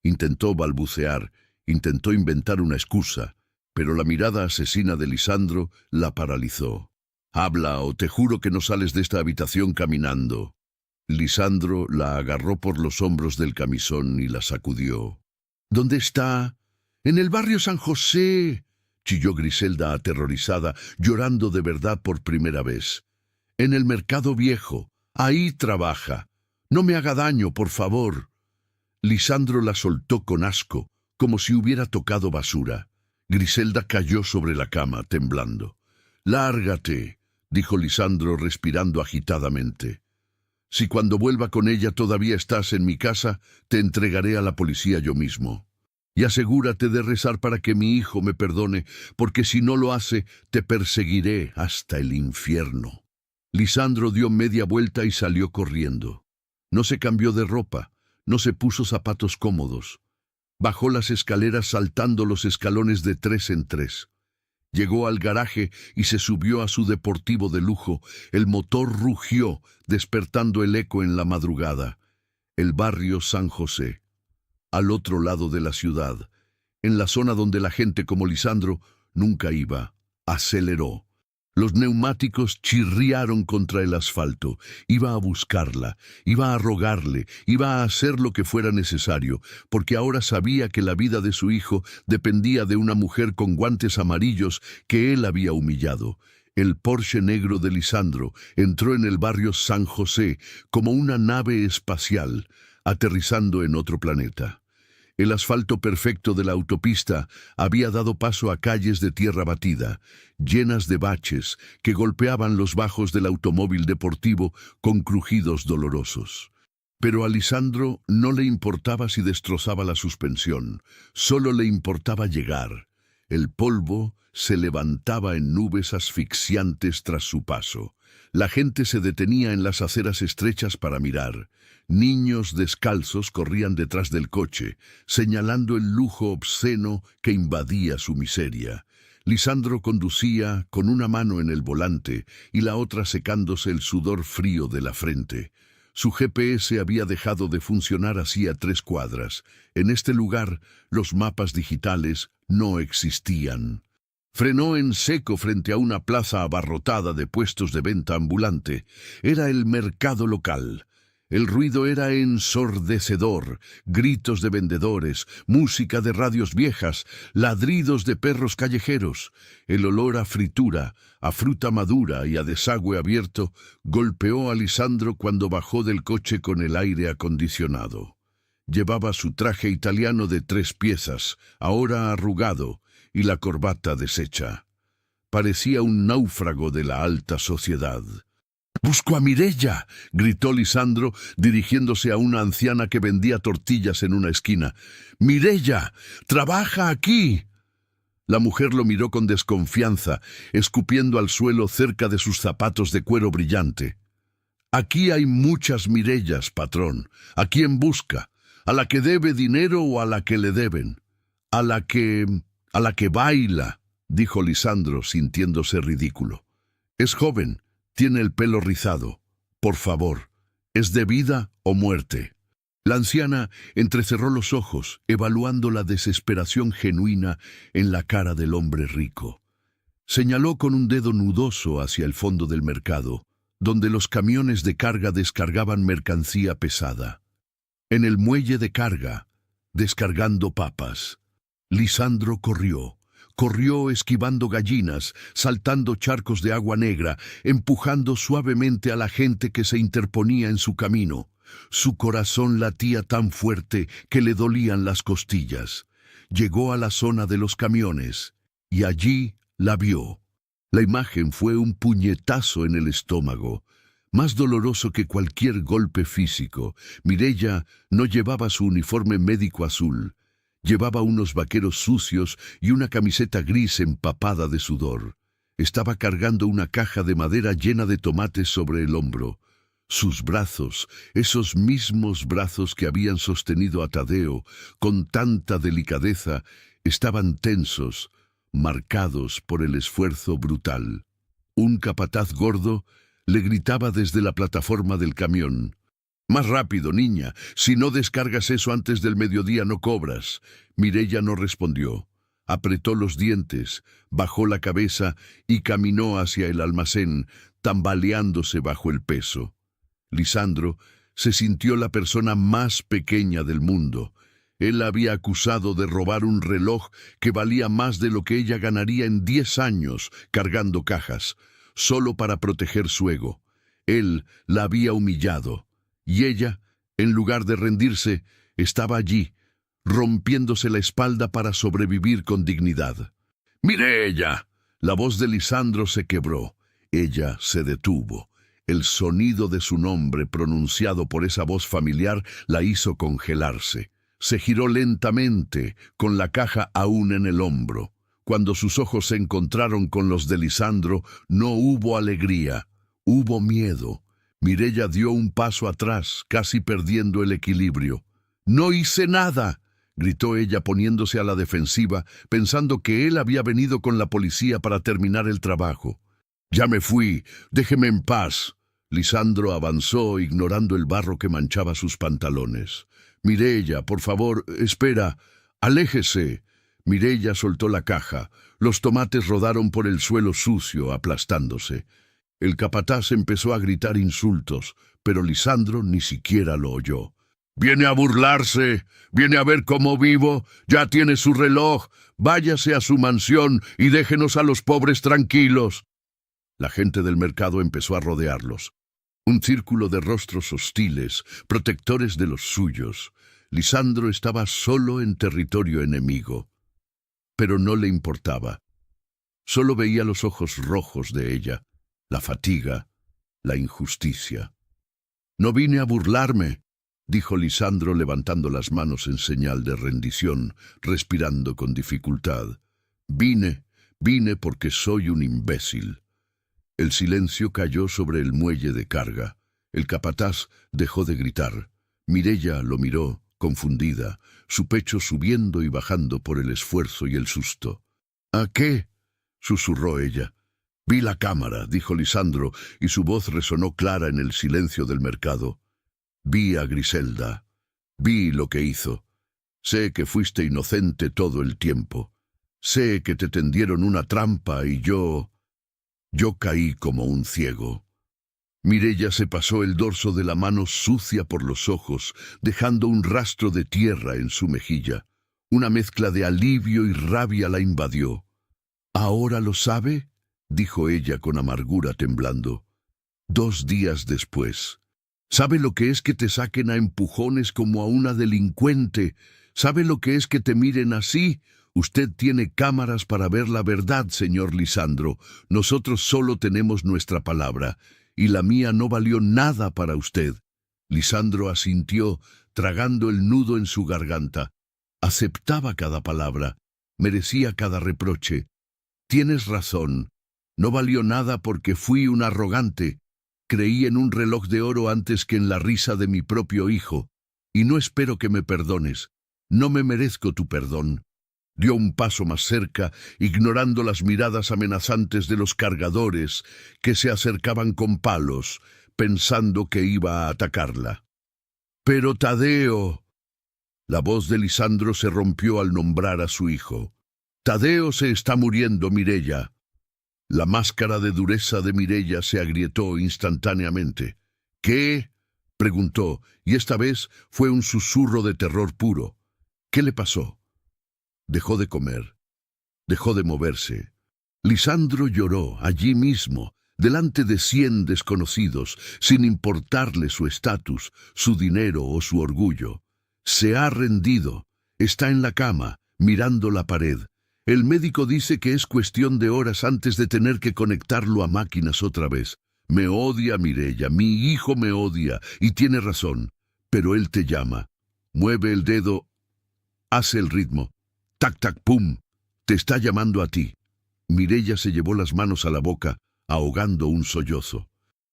Intentó balbucear, intentó inventar una excusa, pero la mirada asesina de Lisandro la paralizó. «Habla, o te juro que no sales de esta habitación caminando». Lisandro la agarró por los hombros del camisón y la sacudió. «¿Dónde está?» «En el barrio San José», chilló Griselda aterrorizada, llorando de verdad por primera vez. «En el mercado viejo. Ahí trabaja. No me haga daño, por favor». Lisandro la soltó con asco, como si hubiera tocado basura. Griselda cayó sobre la cama, temblando. «Lárgate», dijo Lisandro respirando agitadamente. «Si cuando vuelva con ella todavía estás en mi casa, te entregaré a la policía yo mismo. Y asegúrate de rezar para que mi hijo me perdone, porque si no lo hace, te perseguiré hasta el infierno». Lisandro dio media vuelta y salió corriendo. No se cambió de ropa, no se puso zapatos cómodos. Bajó las escaleras saltando los escalones de 3 en 3. Llegó al garaje y se subió a su deportivo de lujo. El motor rugió, despertando el eco en la madrugada. El barrio San José, al otro lado de la ciudad, en la zona donde la gente como Lisandro nunca iba, aceleró. Los neumáticos chirriaron contra el asfalto. Iba a buscarla, iba a rogarle, iba a hacer lo que fuera necesario, porque ahora sabía que la vida de su hijo dependía de una mujer con guantes amarillos que él había humillado. El Porsche negro de Lisandro entró en el barrio San José como una nave espacial, aterrizando en otro planeta. El asfalto perfecto de la autopista había dado paso a calles de tierra batida, llenas de baches que golpeaban los bajos del automóvil deportivo con crujidos dolorosos. Pero a Lisandro no le importaba si destrozaba la suspensión, solo le importaba llegar. El polvo se levantaba en nubes asfixiantes tras su paso. La gente se detenía en las aceras estrechas para mirar. Niños descalzos corrían detrás del coche, señalando el lujo obsceno que invadía su miseria. Lisandro conducía con una mano en el volante y la otra secándose el sudor frío de la frente. Su GPS había dejado de funcionar hacía 3 cuadras. En este lugar, los mapas digitales no existían. Frenó en seco frente a una plaza abarrotada de puestos de venta ambulante. Era el mercado local. El ruido era ensordecedor, gritos de vendedores, música de radios viejas, ladridos de perros callejeros. El olor a fritura, a fruta madura y a desagüe abierto golpeó a Lisandro cuando bajó del coche con el aire acondicionado. Llevaba su traje italiano de 3 piezas, ahora arrugado, y la corbata deshecha. Parecía un náufrago de la alta sociedad. «¡Busco a Mireya!», gritó Lisandro, dirigiéndose a una anciana que vendía tortillas en una esquina. «¡Mireya! ¡Trabaja aquí!». La mujer lo miró con desconfianza, escupiendo al suelo cerca de sus zapatos de cuero brillante. «Aquí hay muchas Mireyas, patrón. ¿A quién busca? ¿A la que debe dinero o a la que le deben?» «A la que baila», dijo Lisandro, sintiéndose ridículo. «Es joven. Tiene el pelo rizado. Por favor, ¿es de vida o muerte?». La anciana entrecerró los ojos, evaluando la desesperación genuina en la cara del hombre rico. Señaló con un dedo nudoso hacia el fondo del mercado, donde los camiones de carga descargaban mercancía pesada. En el muelle de carga, descargando papas. Lisandro corrió esquivando gallinas, saltando charcos de agua negra, empujando suavemente a la gente que se interponía en su camino. Su corazón latía tan fuerte que le dolían las costillas. Llegó a la zona de los camiones y allí la vio. La imagen fue un puñetazo en el estómago, más doloroso que cualquier golpe físico. Mireya no llevaba su uniforme médico azul. Llevaba unos vaqueros sucios y una camiseta gris empapada de sudor. Estaba cargando una caja de madera llena de tomates sobre el hombro. Sus brazos, esos mismos brazos que habían sostenido a Tadeo con tanta delicadeza, estaban tensos, marcados por el esfuerzo brutal. Un capataz gordo le gritaba desde la plataforma del camión: «Más rápido, niña, si no descargas eso antes del mediodía no cobras». Mireya no respondió. Apretó los dientes, bajó la cabeza y caminó hacia el almacén, tambaleándose bajo el peso. Lisandro se sintió la persona más pequeña del mundo. Él la había acusado de robar un reloj que valía más de lo que ella ganaría en 10 años cargando cajas, solo para proteger su ego. Él la había humillado, y ella, en lugar de rendirse, estaba allí, rompiéndose la espalda para sobrevivir con dignidad. «¡Mireya!». La voz de Lisandro se quebró. Ella se detuvo. El sonido de su nombre pronunciado por esa voz familiar la hizo congelarse. Se giró lentamente, con la caja aún en el hombro. Cuando sus ojos se encontraron con los de Lisandro, no hubo alegría, hubo miedo. Mireya dio un paso atrás, casi perdiendo el equilibrio. «¡No hice nada!», gritó ella poniéndose a la defensiva, pensando que él había venido con la policía para terminar el trabajo. «Ya me fui, déjeme en paz». Lisandro avanzó, ignorando el barro que manchaba sus pantalones. «Mireya, por favor, espera, aléjese». Mireya soltó la caja. Los tomates rodaron por el suelo sucio, aplastándose. El capataz empezó a gritar insultos, pero Lisandro ni siquiera lo oyó. «¿Viene a burlarse? ¿Viene a ver cómo vivo? Ya tiene su reloj. Váyase a su mansión y déjenos a los pobres tranquilos». La gente del mercado empezó a rodearlos. Un círculo de rostros hostiles, protectores de los suyos. Lisandro estaba solo en territorio enemigo. Pero no le importaba. Solo veía los ojos rojos de ella, la fatiga, la injusticia. «No vine a burlarme», dijo Lisandro levantando las manos en señal de rendición, respirando con dificultad. Vine porque soy un imbécil». El silencio cayó sobre el muelle de carga. El capataz dejó de gritar. Mireya lo miró, confundida, su pecho subiendo y bajando por el esfuerzo y el susto. «¿A qué?», susurró ella. «Vi la cámara», dijo Lisandro, y su voz resonó clara en el silencio del mercado. «Vi a Griselda. Vi lo que hizo. Sé que fuiste inocente todo el tiempo. Sé que te tendieron una trampa y yo caí como un ciego». Mireya se pasó el dorso de la mano sucia por los ojos, dejando un rastro de tierra en su mejilla. Una mezcla de alivio y rabia la invadió. «¿Ahora lo sabe?», dijo ella con amargura temblando. 2 días después. «¿Sabe lo que es que te saquen a empujones como a una delincuente? ¿Sabe lo que es que te miren así? Usted tiene cámaras para ver la verdad, señor Lisandro. Nosotros solo tenemos nuestra palabra, y la mía no valió nada para usted». Lisandro asintió, tragando el nudo en su garganta. Aceptaba cada palabra, merecía cada reproche. «Tienes razón. No valió nada porque fui un arrogante. Creí en un reloj de oro antes que en la risa de mi propio hijo. Y no espero que me perdones. No me merezco tu perdón». Dio un paso más cerca, ignorando las miradas amenazantes de los cargadores que se acercaban con palos, pensando que iba a atacarla. «Pero Tadeo». La voz de Lisandro se rompió al nombrar a su hijo. «Tadeo se está muriendo, Mireya». La máscara de dureza de Mireya se agrietó instantáneamente. «¿Qué?», preguntó, y esta vez fue un susurro de terror puro. «¿Qué le pasó?». Dejó de comer, dejó de moverse. Lisandro lloró allí mismo, delante de 100 desconocidos, sin importarle su estatus, su dinero o su orgullo. Se ha rendido. Está en la cama, mirando la pared. El médico dice que es cuestión de horas antes de tener que conectarlo a máquinas otra vez. Me odia, Mireya, mi hijo me odia, y tiene razón. Pero él te llama. Mueve el dedo, hace el ritmo. Tac, tac, pum. Te está llamando a ti. Mireya se llevó las manos a la boca, ahogando un sollozo.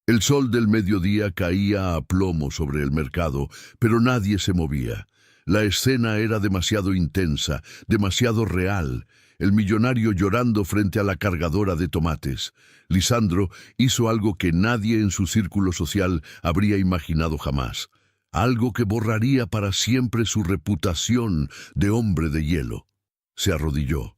El sol del mediodía caía a plomo sobre el mercado, pero nadie se movía. La escena era demasiado intensa, demasiado real. El millonario llorando frente a la cargadora de tomates. Lisandro hizo algo que nadie en su círculo social habría imaginado jamás. Algo que borraría para siempre su reputación de hombre de hielo. Se arrodilló.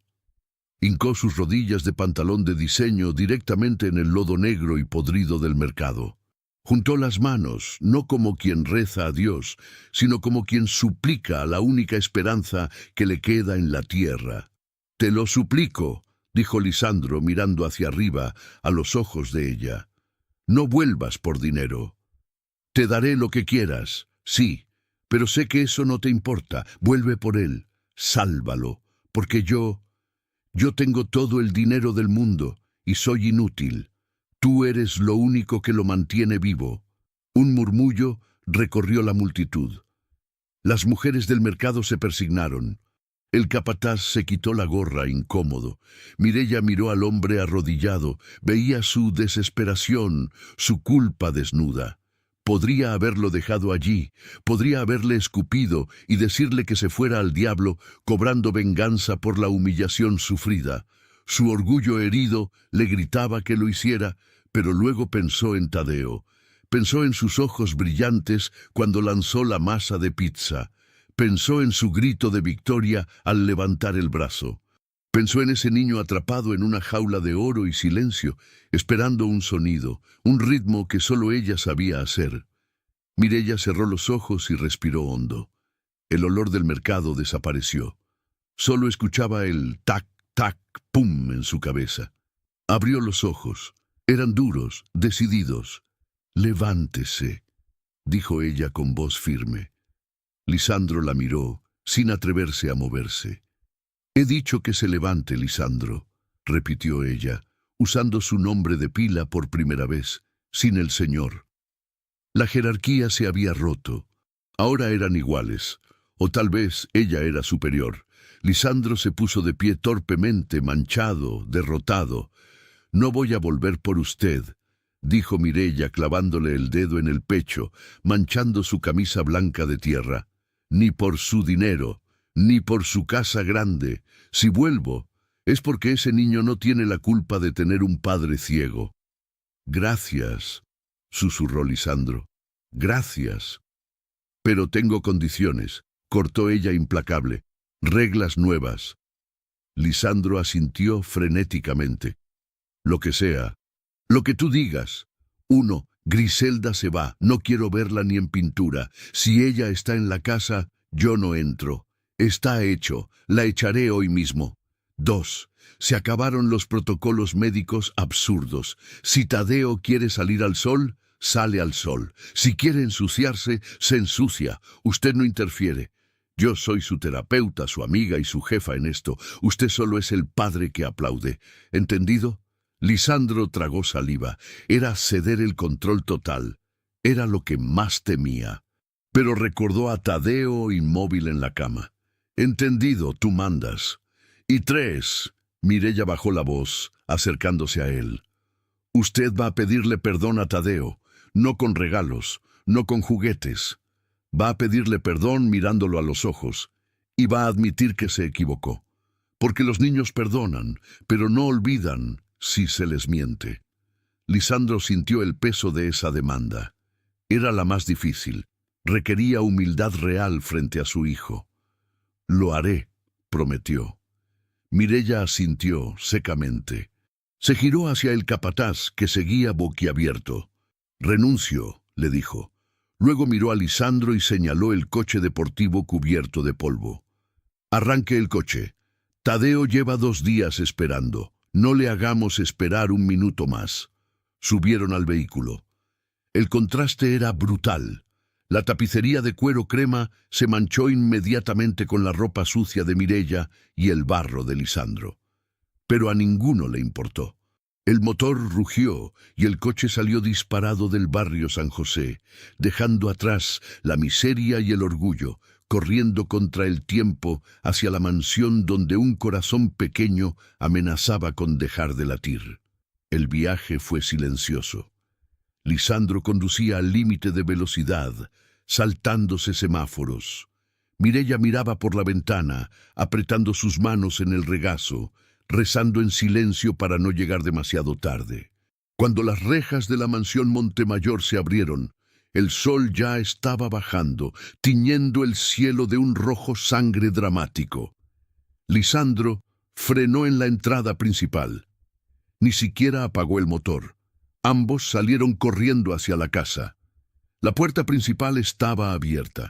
Hincó sus rodillas de pantalón de diseño directamente en el lodo negro y podrido del mercado. Juntó las manos, no como quien reza a Dios, sino como quien suplica a la única esperanza que le queda en la tierra. «Te lo suplico», dijo Lisandro mirando hacia arriba, a los ojos de ella. «No vuelvas por dinero. Te daré lo que quieras, sí, pero sé que eso no te importa. Vuelve por él, sálvalo, porque yo tengo todo el dinero del mundo y soy inútil. Tú eres lo único que lo mantiene vivo». Un murmullo recorrió la multitud. Las mujeres del mercado se persignaron. El capataz se quitó la gorra, incómodo. Mireya miró al hombre arrodillado, veía su desesperación, su culpa desnuda. Podría haberlo dejado allí, podría haberle escupido y decirle que se fuera al diablo, cobrando venganza por la humillación sufrida. Su orgullo herido le gritaba que lo hiciera, pero luego pensó en Tadeo. Pensó en sus ojos brillantes cuando lanzó la masa de pizza. Pensó en su grito de victoria al levantar el brazo. Pensó en ese niño atrapado en una jaula de oro y silencio, esperando un sonido, un ritmo que solo ella sabía hacer. Mireya cerró los ojos y respiró hondo. El olor del mercado desapareció. Solo escuchaba el tac, tac, pum en su cabeza. Abrió los ojos. Eran duros, decididos. «Levántese», dijo ella con voz firme. Lisandro la miró, sin atreverse a moverse. «He dicho que se levante, Lisandro», repitió ella, usando su nombre de pila por primera vez, sin el señor. La jerarquía se había roto. Ahora eran iguales, o tal vez ella era superior. Lisandro se puso de pie torpemente, manchado, derrotado. «No voy a volver por usted», dijo Mireya clavándole el dedo en el pecho, manchando su camisa blanca de tierra. «Ni por su dinero, ni por su casa grande. Si vuelvo, es porque ese niño no tiene la culpa de tener un padre ciego». «Gracias», susurró Lisandro. «Gracias». «Pero tengo condiciones», cortó ella implacable. «Reglas nuevas». Lisandro asintió frenéticamente. «Lo que sea. Lo que tú digas. 1. Griselda se va. No quiero verla ni en pintura. Si ella está en la casa, yo no entro. Está hecho. La echaré hoy mismo. 2. Se acabaron los protocolos médicos absurdos. Si Tadeo quiere salir al sol, sale al sol. Si quiere ensuciarse, se ensucia. Usted no interfiere. Yo soy su terapeuta, su amiga y su jefa en esto. Usted solo es el padre que aplaude. ¿Entendido?» Lisandro tragó saliva. Era ceder el control total. Era lo que más temía. Pero recordó a Tadeo inmóvil en la cama. «Entendido, tú mandas». «Y 3. Mireya bajó la voz, acercándose a él. «Usted va a pedirle perdón a Tadeo, no con regalos, no con juguetes. Va a pedirle perdón mirándolo a los ojos, y va a admitir que se equivocó. Porque los niños perdonan, pero no olvidan si se les miente». Lisandro sintió el peso de esa demanda. Era la más difícil. Requería humildad real frente a su hijo. «Lo haré», prometió. Mireya asintió secamente. Se giró hacia el capataz, que seguía boquiabierto. «Renuncio», le dijo. Luego miró a Lisandro y señaló el coche deportivo cubierto de polvo. «Arranque el coche. Tadeo lleva 2 días esperando. No le hagamos esperar un minuto más». Subieron al vehículo. El contraste era brutal. La tapicería de cuero crema se manchó inmediatamente con la ropa sucia de Mireia y el barro de Lisandro. Pero a ninguno le importó. El motor rugió y el coche salió disparado del barrio San José, dejando atrás la miseria y el orgullo, corriendo contra el tiempo hacia la mansión donde un corazón pequeño amenazaba con dejar de latir. El viaje fue silencioso. Lisandro conducía al límite de velocidad, saltándose semáforos. Mireia miraba por la ventana, apretando sus manos en el regazo, rezando en silencio para no llegar demasiado tarde. Cuando las rejas de la mansión Montemayor se abrieron, el sol ya estaba bajando, tiñendo el cielo de un rojo sangre dramático. Lisandro frenó en la entrada principal. Ni siquiera apagó el motor. Ambos salieron corriendo hacia la casa. La puerta principal estaba abierta.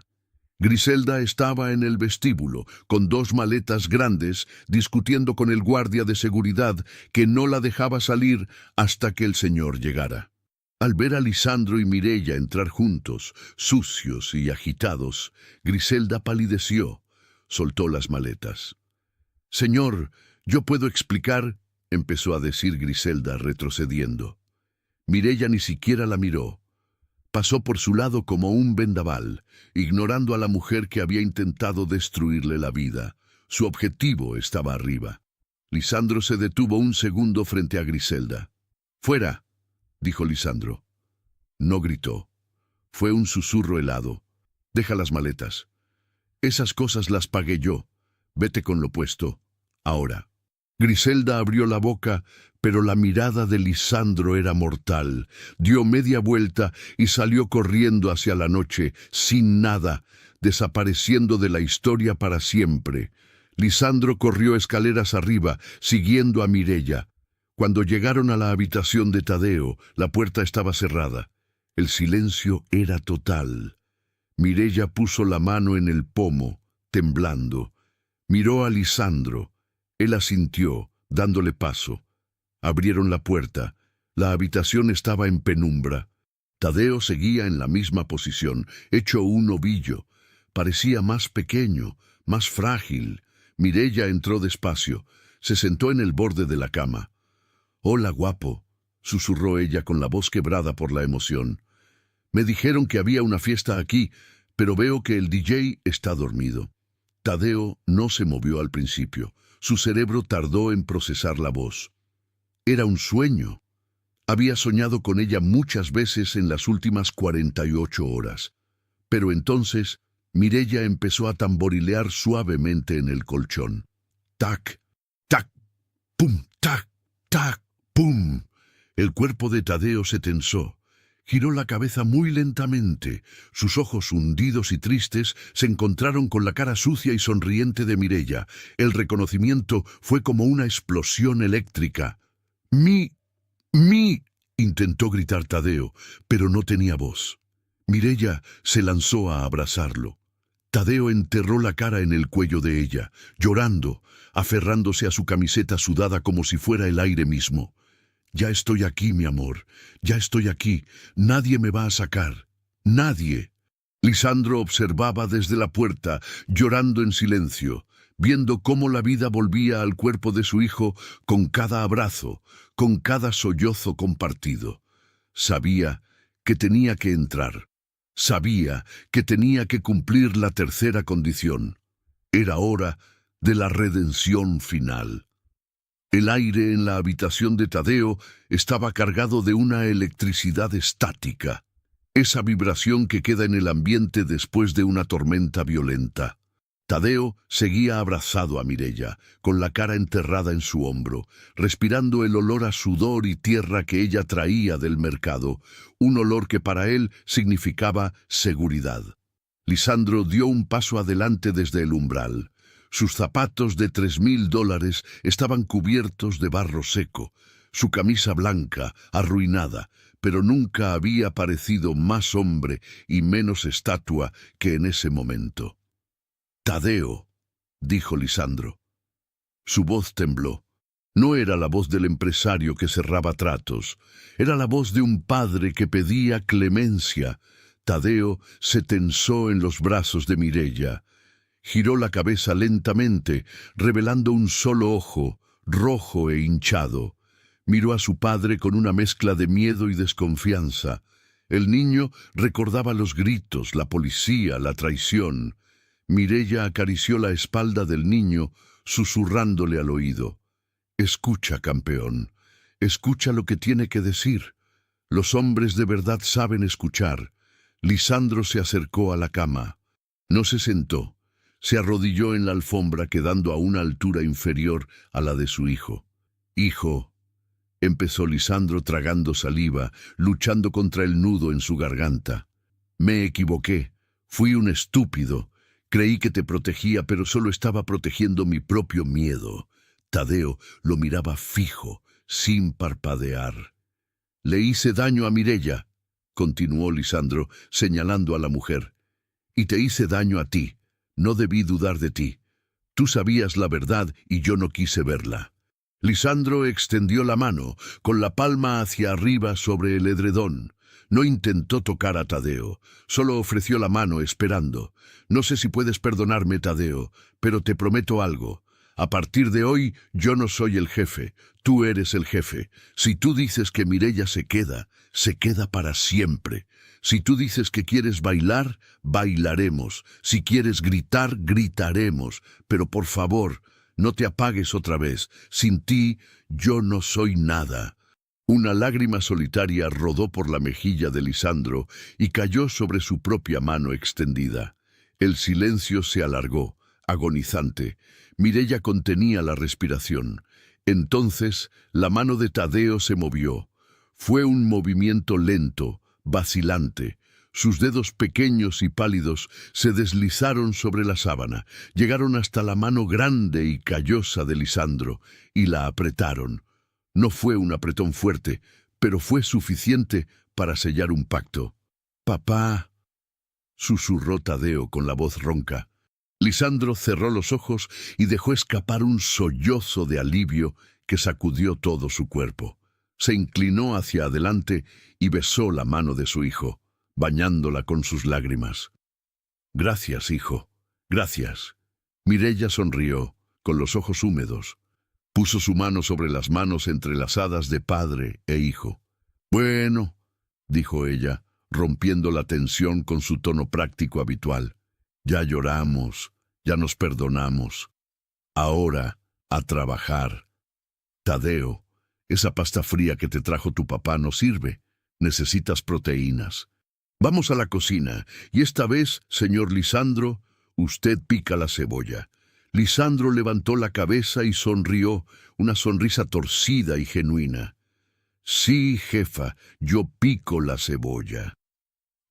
Griselda estaba en el vestíbulo, con 2 maletas grandes, discutiendo con el guardia de seguridad que no la dejaba salir hasta que el señor llegara. Al ver a Lisandro y Mireia entrar juntos, sucios y agitados, Griselda palideció, soltó las maletas. «Señor, yo puedo explicar», empezó a decir Griselda retrocediendo. Mireia ni siquiera la miró. Pasó por su lado como un vendaval, ignorando a la mujer que había intentado destruirle la vida. Su objetivo estaba arriba. Lisandro se detuvo un segundo frente a Griselda. «Fuera», dijo Lisandro. No gritó. Fue un susurro helado. «Deja las maletas. Esas cosas las pagué yo. Vete con lo puesto. Ahora». Griselda abrió la boca, pero la mirada de Lisandro era mortal. Dio media vuelta y salió corriendo hacia la noche, sin nada, desapareciendo de la historia para siempre. Lisandro corrió escaleras arriba, siguiendo a Mireia. Cuando llegaron a la habitación de Tadeo, la puerta estaba cerrada. El silencio era total. Mireia puso la mano en el pomo, temblando. Miró a Lisandro. Él asintió, dándole paso. Abrieron la puerta. La habitación estaba en penumbra. Tadeo seguía en la misma posición, hecho un ovillo. Parecía más pequeño, más frágil. Mireia entró despacio. Se sentó en el borde de la cama. «Hola, guapo», susurró ella con la voz quebrada por la emoción. «Me dijeron que había una fiesta aquí, pero veo que el DJ está dormido». Tadeo no se movió al principio. Su cerebro tardó en procesar la voz. Era un sueño. Había soñado con ella muchas veces en las últimas 48 horas. Pero entonces, Mireia empezó a tamborilear suavemente en el colchón. Tac, tac, pum, tac, tac, pum. El cuerpo de Tadeo se tensó. Giró la cabeza muy lentamente. Sus ojos hundidos y tristes se encontraron con la cara sucia y sonriente de Mireia. El reconocimiento fue como una explosión eléctrica. «Mi», intentó gritar Tadeo, pero no tenía voz. Mireia se lanzó a abrazarlo. Tadeo enterró la cara en el cuello de ella, llorando, aferrándose a su camiseta sudada como si fuera el aire mismo. «Ya estoy aquí, mi amor, ya estoy aquí. Nadie me va a sacar. Nadie». Lisandro observaba desde la puerta, llorando en silencio, viendo cómo la vida volvía al cuerpo de su hijo con cada abrazo, con cada sollozo compartido. Sabía que tenía que entrar. Sabía que tenía que cumplir la tercera condición. Era hora de la redención final. El aire en la habitación de Tadeo estaba cargado de una electricidad estática, esa vibración que queda en el ambiente después de una tormenta violenta. Tadeo seguía abrazado a Mireia, con la cara enterrada en su hombro, respirando el olor a sudor y tierra que ella traía del mercado, un olor que para él significaba seguridad. Lisandro dio un paso adelante desde el umbral. Sus zapatos de $3.000 estaban cubiertos de barro seco, su camisa blanca, arruinada, pero nunca había parecido más hombre y menos estatua que en ese momento. «Tadeo», dijo Lisandro. Su voz tembló. No era la voz del empresario que cerraba tratos, era la voz de un padre que pedía clemencia. Tadeo se tensó en los brazos de Mireya. Giró la cabeza lentamente, revelando un solo ojo, rojo e hinchado. Miró a su padre con una mezcla de miedo y desconfianza. El niño recordaba los gritos, la policía, la traición. Mireya acarició la espalda del niño, susurrándole al oído. «Escucha, campeón. Escucha lo que tiene que decir. Los hombres de verdad saben escuchar». Lisandro se acercó a la cama. No se sentó. Se arrodilló en la alfombra, quedando a una altura inferior a la de su hijo. «Hijo», empezó Lisandro tragando saliva, luchando contra el nudo en su garganta. «Me equivoqué. Fui un estúpido. Creí que te protegía, pero solo estaba protegiendo mi propio miedo». Tadeo lo miraba fijo, sin parpadear. «Le hice daño a Mireya», continuó Lisandro, señalando a la mujer. «Y te hice daño a ti. No debí dudar de ti. Tú sabías la verdad y yo no quise verla». Lisandro extendió la mano, con la palma hacia arriba sobre el edredón. No intentó tocar a Tadeo, solo ofreció la mano esperando. «No sé si puedes perdonarme, Tadeo, pero te prometo algo. A partir de hoy, yo no soy el jefe, tú eres el jefe. Si tú dices que Mireya se queda para siempre. Si tú dices que quieres bailar, bailaremos. Si quieres gritar, gritaremos. Pero por favor, no te apagues otra vez. Sin ti, yo no soy nada». Una lágrima solitaria rodó por la mejilla de Lisandro y cayó sobre su propia mano extendida. El silencio se alargó, agonizante. Mireya contenía la respiración. Entonces, la mano de Tadeo se movió. Fue un movimiento lento, vacilante. Sus dedos pequeños y pálidos se deslizaron sobre la sábana, llegaron hasta la mano grande y callosa de Lisandro, y la apretaron. No fue un apretón fuerte, pero fue suficiente para sellar un pacto. «Papá», susurró Tadeo con la voz ronca. Lisandro cerró los ojos y dejó escapar un sollozo de alivio que sacudió todo su cuerpo. Se inclinó hacia adelante y besó la mano de su hijo, bañándola con sus lágrimas. «Gracias, hijo, gracias». Mireya sonrió, con los ojos húmedos. Puso su mano sobre las manos entrelazadas de padre e hijo. «Bueno», dijo ella, rompiendo la tensión con su tono práctico habitual. «Ya lloramos, ya nos perdonamos. Ahora, a trabajar. Tadeo, esa pasta fría que te trajo tu papá no sirve. Necesitas proteínas. Vamos a la cocina, y esta vez, señor Lisandro, usted pica la cebolla». Lisandro levantó la cabeza y sonrió, una sonrisa torcida y genuina. «Sí, jefa, yo pico la cebolla».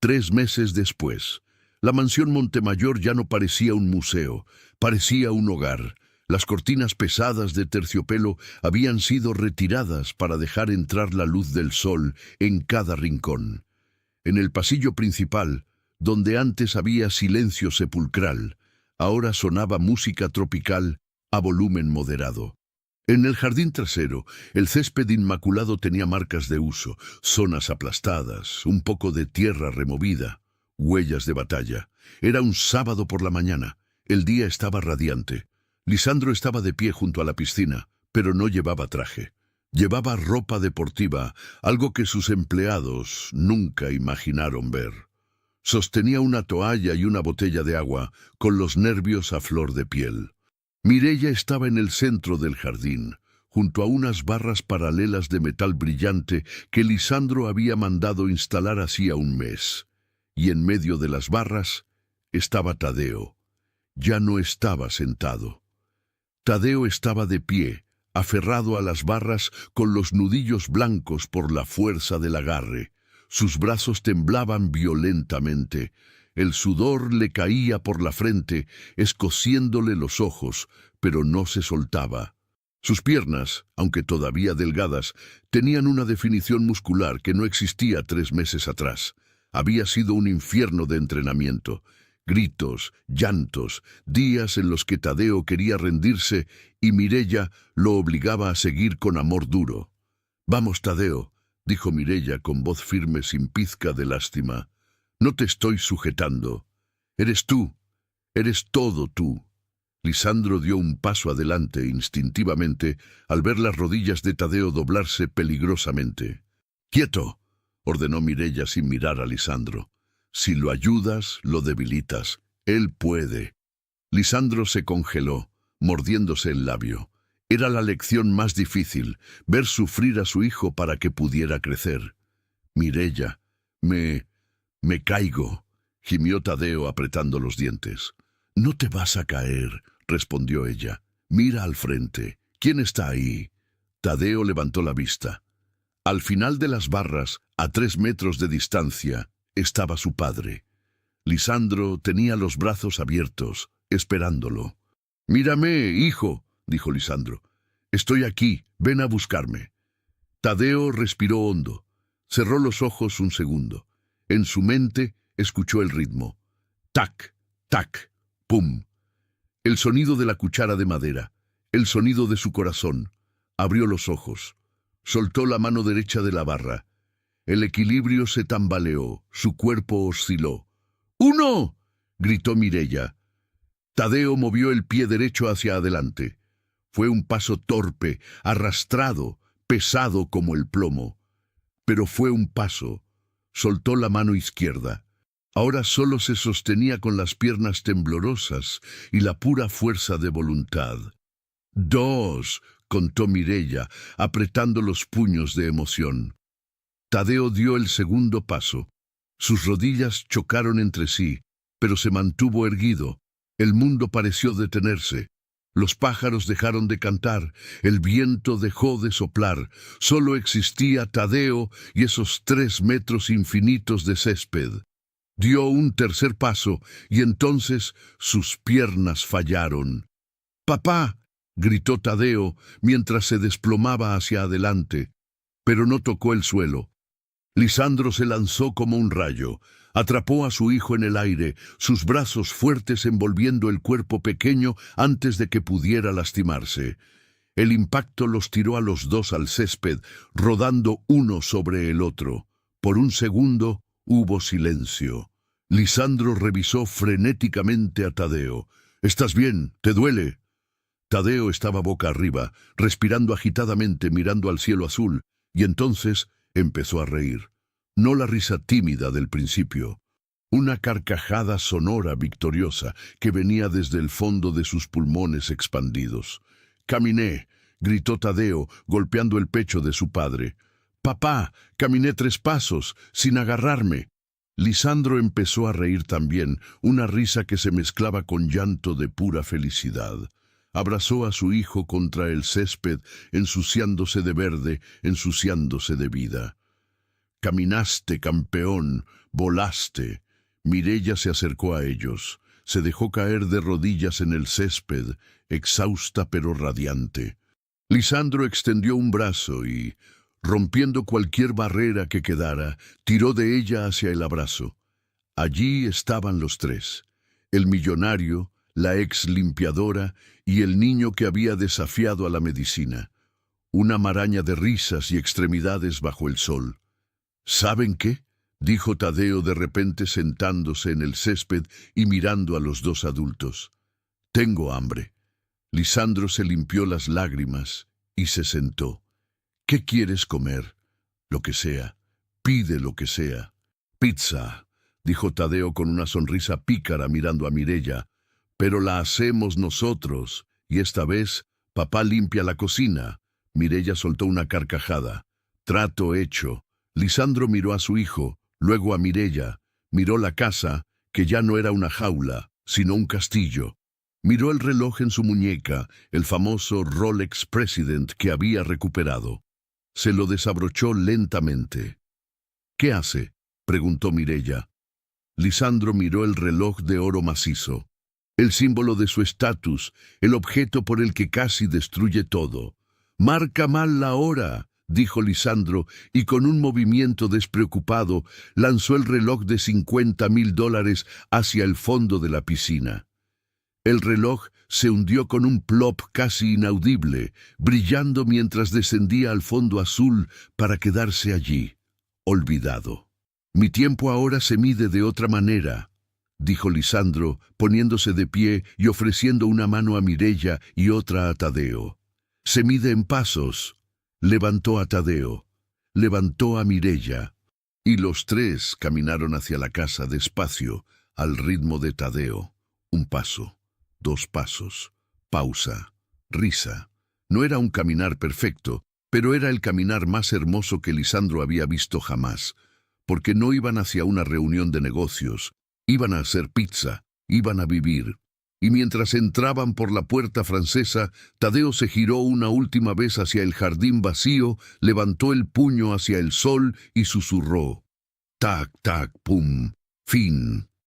3 meses después, la mansión Montemayor ya no parecía un museo, parecía un hogar. Las cortinas pesadas de terciopelo habían sido retiradas para dejar entrar la luz del sol en cada rincón. En el pasillo principal, donde antes había silencio sepulcral, ahora sonaba música tropical a volumen moderado. En el jardín trasero, el césped inmaculado tenía marcas de uso, zonas aplastadas, un poco de tierra removida, huellas de batalla. Era un sábado por la mañana. El día estaba radiante. Lisandro estaba de pie junto a la piscina, pero no llevaba traje. Llevaba ropa deportiva, algo que sus empleados nunca imaginaron ver. Sostenía una toalla y una botella de agua, con los nervios a flor de piel. Mireya estaba en el centro del jardín, junto a unas barras paralelas de metal brillante que Lisandro había mandado instalar hacía un mes. Y en medio de las barras estaba Tadeo. Ya no estaba sentado. Tadeo estaba de pie, aferrado a las barras con los nudillos blancos por la fuerza del agarre. Sus brazos temblaban violentamente. El sudor le caía por la frente, escociéndole los ojos, pero no se soltaba. Sus piernas, aunque todavía delgadas, tenían una definición muscular que no existía 3 meses atrás. Había sido un infierno de entrenamiento. gritos, llantos, días en los que Tadeo quería rendirse y Mireia lo obligaba a seguir con amor duro. «Vamos, Tadeo», dijo Mireia con voz firme sin pizca de lástima. «No te estoy sujetando. Eres tú, eres todo tú». Lisandro dio un paso adelante instintivamente al ver las rodillas de Tadeo doblarse peligrosamente. «¡Quieto!», ordenó Mireia sin mirar a Lisandro. «Si lo ayudas, lo debilitas. Él puede». Lisandro se congeló, mordiéndose el labio. Era la lección más difícil, ver sufrir a su hijo para que pudiera crecer. «Mireia, me caigo», gimió Tadeo apretando los dientes. «No te vas a caer», respondió ella. «Mira al frente. ¿Quién está ahí?» Tadeo levantó la vista. Al final de las barras, a 3 metros de distancia, estaba su padre. Lisandro tenía los brazos abiertos, esperándolo. «Mírame, hijo», dijo Lisandro. «Estoy aquí, ven a buscarme». Tadeo respiró hondo. Cerró los ojos un segundo. En su mente escuchó el ritmo. Tac, tac, pum. El sonido de la cuchara de madera. El sonido de su corazón. Abrió los ojos. Soltó la mano derecha de la barra. El equilibrio se tambaleó. Su cuerpo osciló. «¡Uno!», gritó Mireia. Tadeo movió el pie derecho hacia adelante. Fue un paso torpe, arrastrado, pesado como el plomo. Pero fue un paso. Soltó la mano izquierda. Ahora solo se sostenía con las piernas temblorosas y la pura fuerza de voluntad. «2», contó Mireia, apretando los puños de emoción. Tadeo dio el segundo paso. Sus rodillas chocaron entre sí, pero se mantuvo erguido. El mundo pareció detenerse. Los pájaros dejaron de cantar, el viento dejó de soplar. Solo existía Tadeo y esos 3 metros infinitos de césped. Dio un tercer paso y entonces sus piernas fallaron. «¡Papá!», gritó Tadeo mientras se desplomaba hacia adelante, pero no tocó el suelo. Lisandro se lanzó como un rayo, atrapó a su hijo en el aire, sus brazos fuertes envolviendo el cuerpo pequeño antes de que pudiera lastimarse. El impacto los tiró a los dos al césped, rodando uno sobre el otro. Por un segundo hubo silencio. Lisandro revisó frenéticamente a Tadeo. «¿Estás bien? ¿Te duele?» Tadeo estaba boca arriba, respirando agitadamente, mirando al cielo azul, y entonces empezó a reír. No la risa tímida del principio. Una carcajada sonora victoriosa que venía desde el fondo de sus pulmones expandidos. «Caminé», gritó Tadeo, golpeando el pecho de su padre. «Papá, caminé 3 pasos, sin agarrarme». Lisandro empezó a reír también, una risa que se mezclaba con llanto de pura felicidad. Abrazó a su hijo contra el césped, ensuciándose de verde, ensuciándose de vida. «Caminaste, campeón, volaste». Mireia se acercó a ellos. Se dejó caer de rodillas en el césped, exhausta pero radiante. Lisandro extendió un brazo y, rompiendo cualquier barrera que quedara, tiró de ella hacia el abrazo. Allí estaban los 3, el millonario, la ex limpiadora y el niño que había desafiado a la medicina. Una maraña de risas y extremidades bajo el sol. «¿Saben qué?», dijo Tadeo de repente sentándose en el césped y mirando a los 2 adultos. «Tengo hambre». Lisandro se limpió las lágrimas y se sentó. «¿Qué quieres comer?». «Lo que sea. Pide lo que sea». «Pizza», dijo Tadeo con una sonrisa pícara mirando a Mireia. «Pero la hacemos nosotros, y esta vez papá limpia la cocina». Mireia soltó una carcajada. «Trato hecho». Lisandro miró a su hijo, luego a Mireia. Miró la casa, que ya no era una jaula, sino un castillo. Miró el reloj en su muñeca, el famoso Rolex President que había recuperado. Se lo desabrochó lentamente. «¿Qué hace?», preguntó Mireia. Lisandro miró el reloj de oro macizo. El símbolo de su estatus, el objeto por el que casi destruye todo. «Marca mal la hora», dijo Lisandro, y con un movimiento despreocupado lanzó el reloj de $50,000 hacia el fondo de la piscina. El reloj se hundió con un plop casi inaudible, brillando mientras descendía al fondo azul para quedarse allí, olvidado. «Mi tiempo ahora se mide de otra manera», dijo Lisandro, poniéndose de pie y ofreciendo una mano a Mireia y otra a Tadeo. «Se mide en pasos». Levantó a Tadeo, levantó a Mireia, y los tres caminaron hacia la casa despacio, al ritmo de Tadeo. Un paso, 2 pasos, pausa, risa. No era un caminar perfecto, pero era el caminar más hermoso que Lisandro había visto jamás, porque no iban hacia una reunión de negocios, iban a hacer pizza, iban a vivir. Y mientras entraban por la puerta francesa, Tadeo se giró una última vez hacia el jardín vacío, levantó el puño hacia el sol y susurró: «Tac, tac, pum, fin».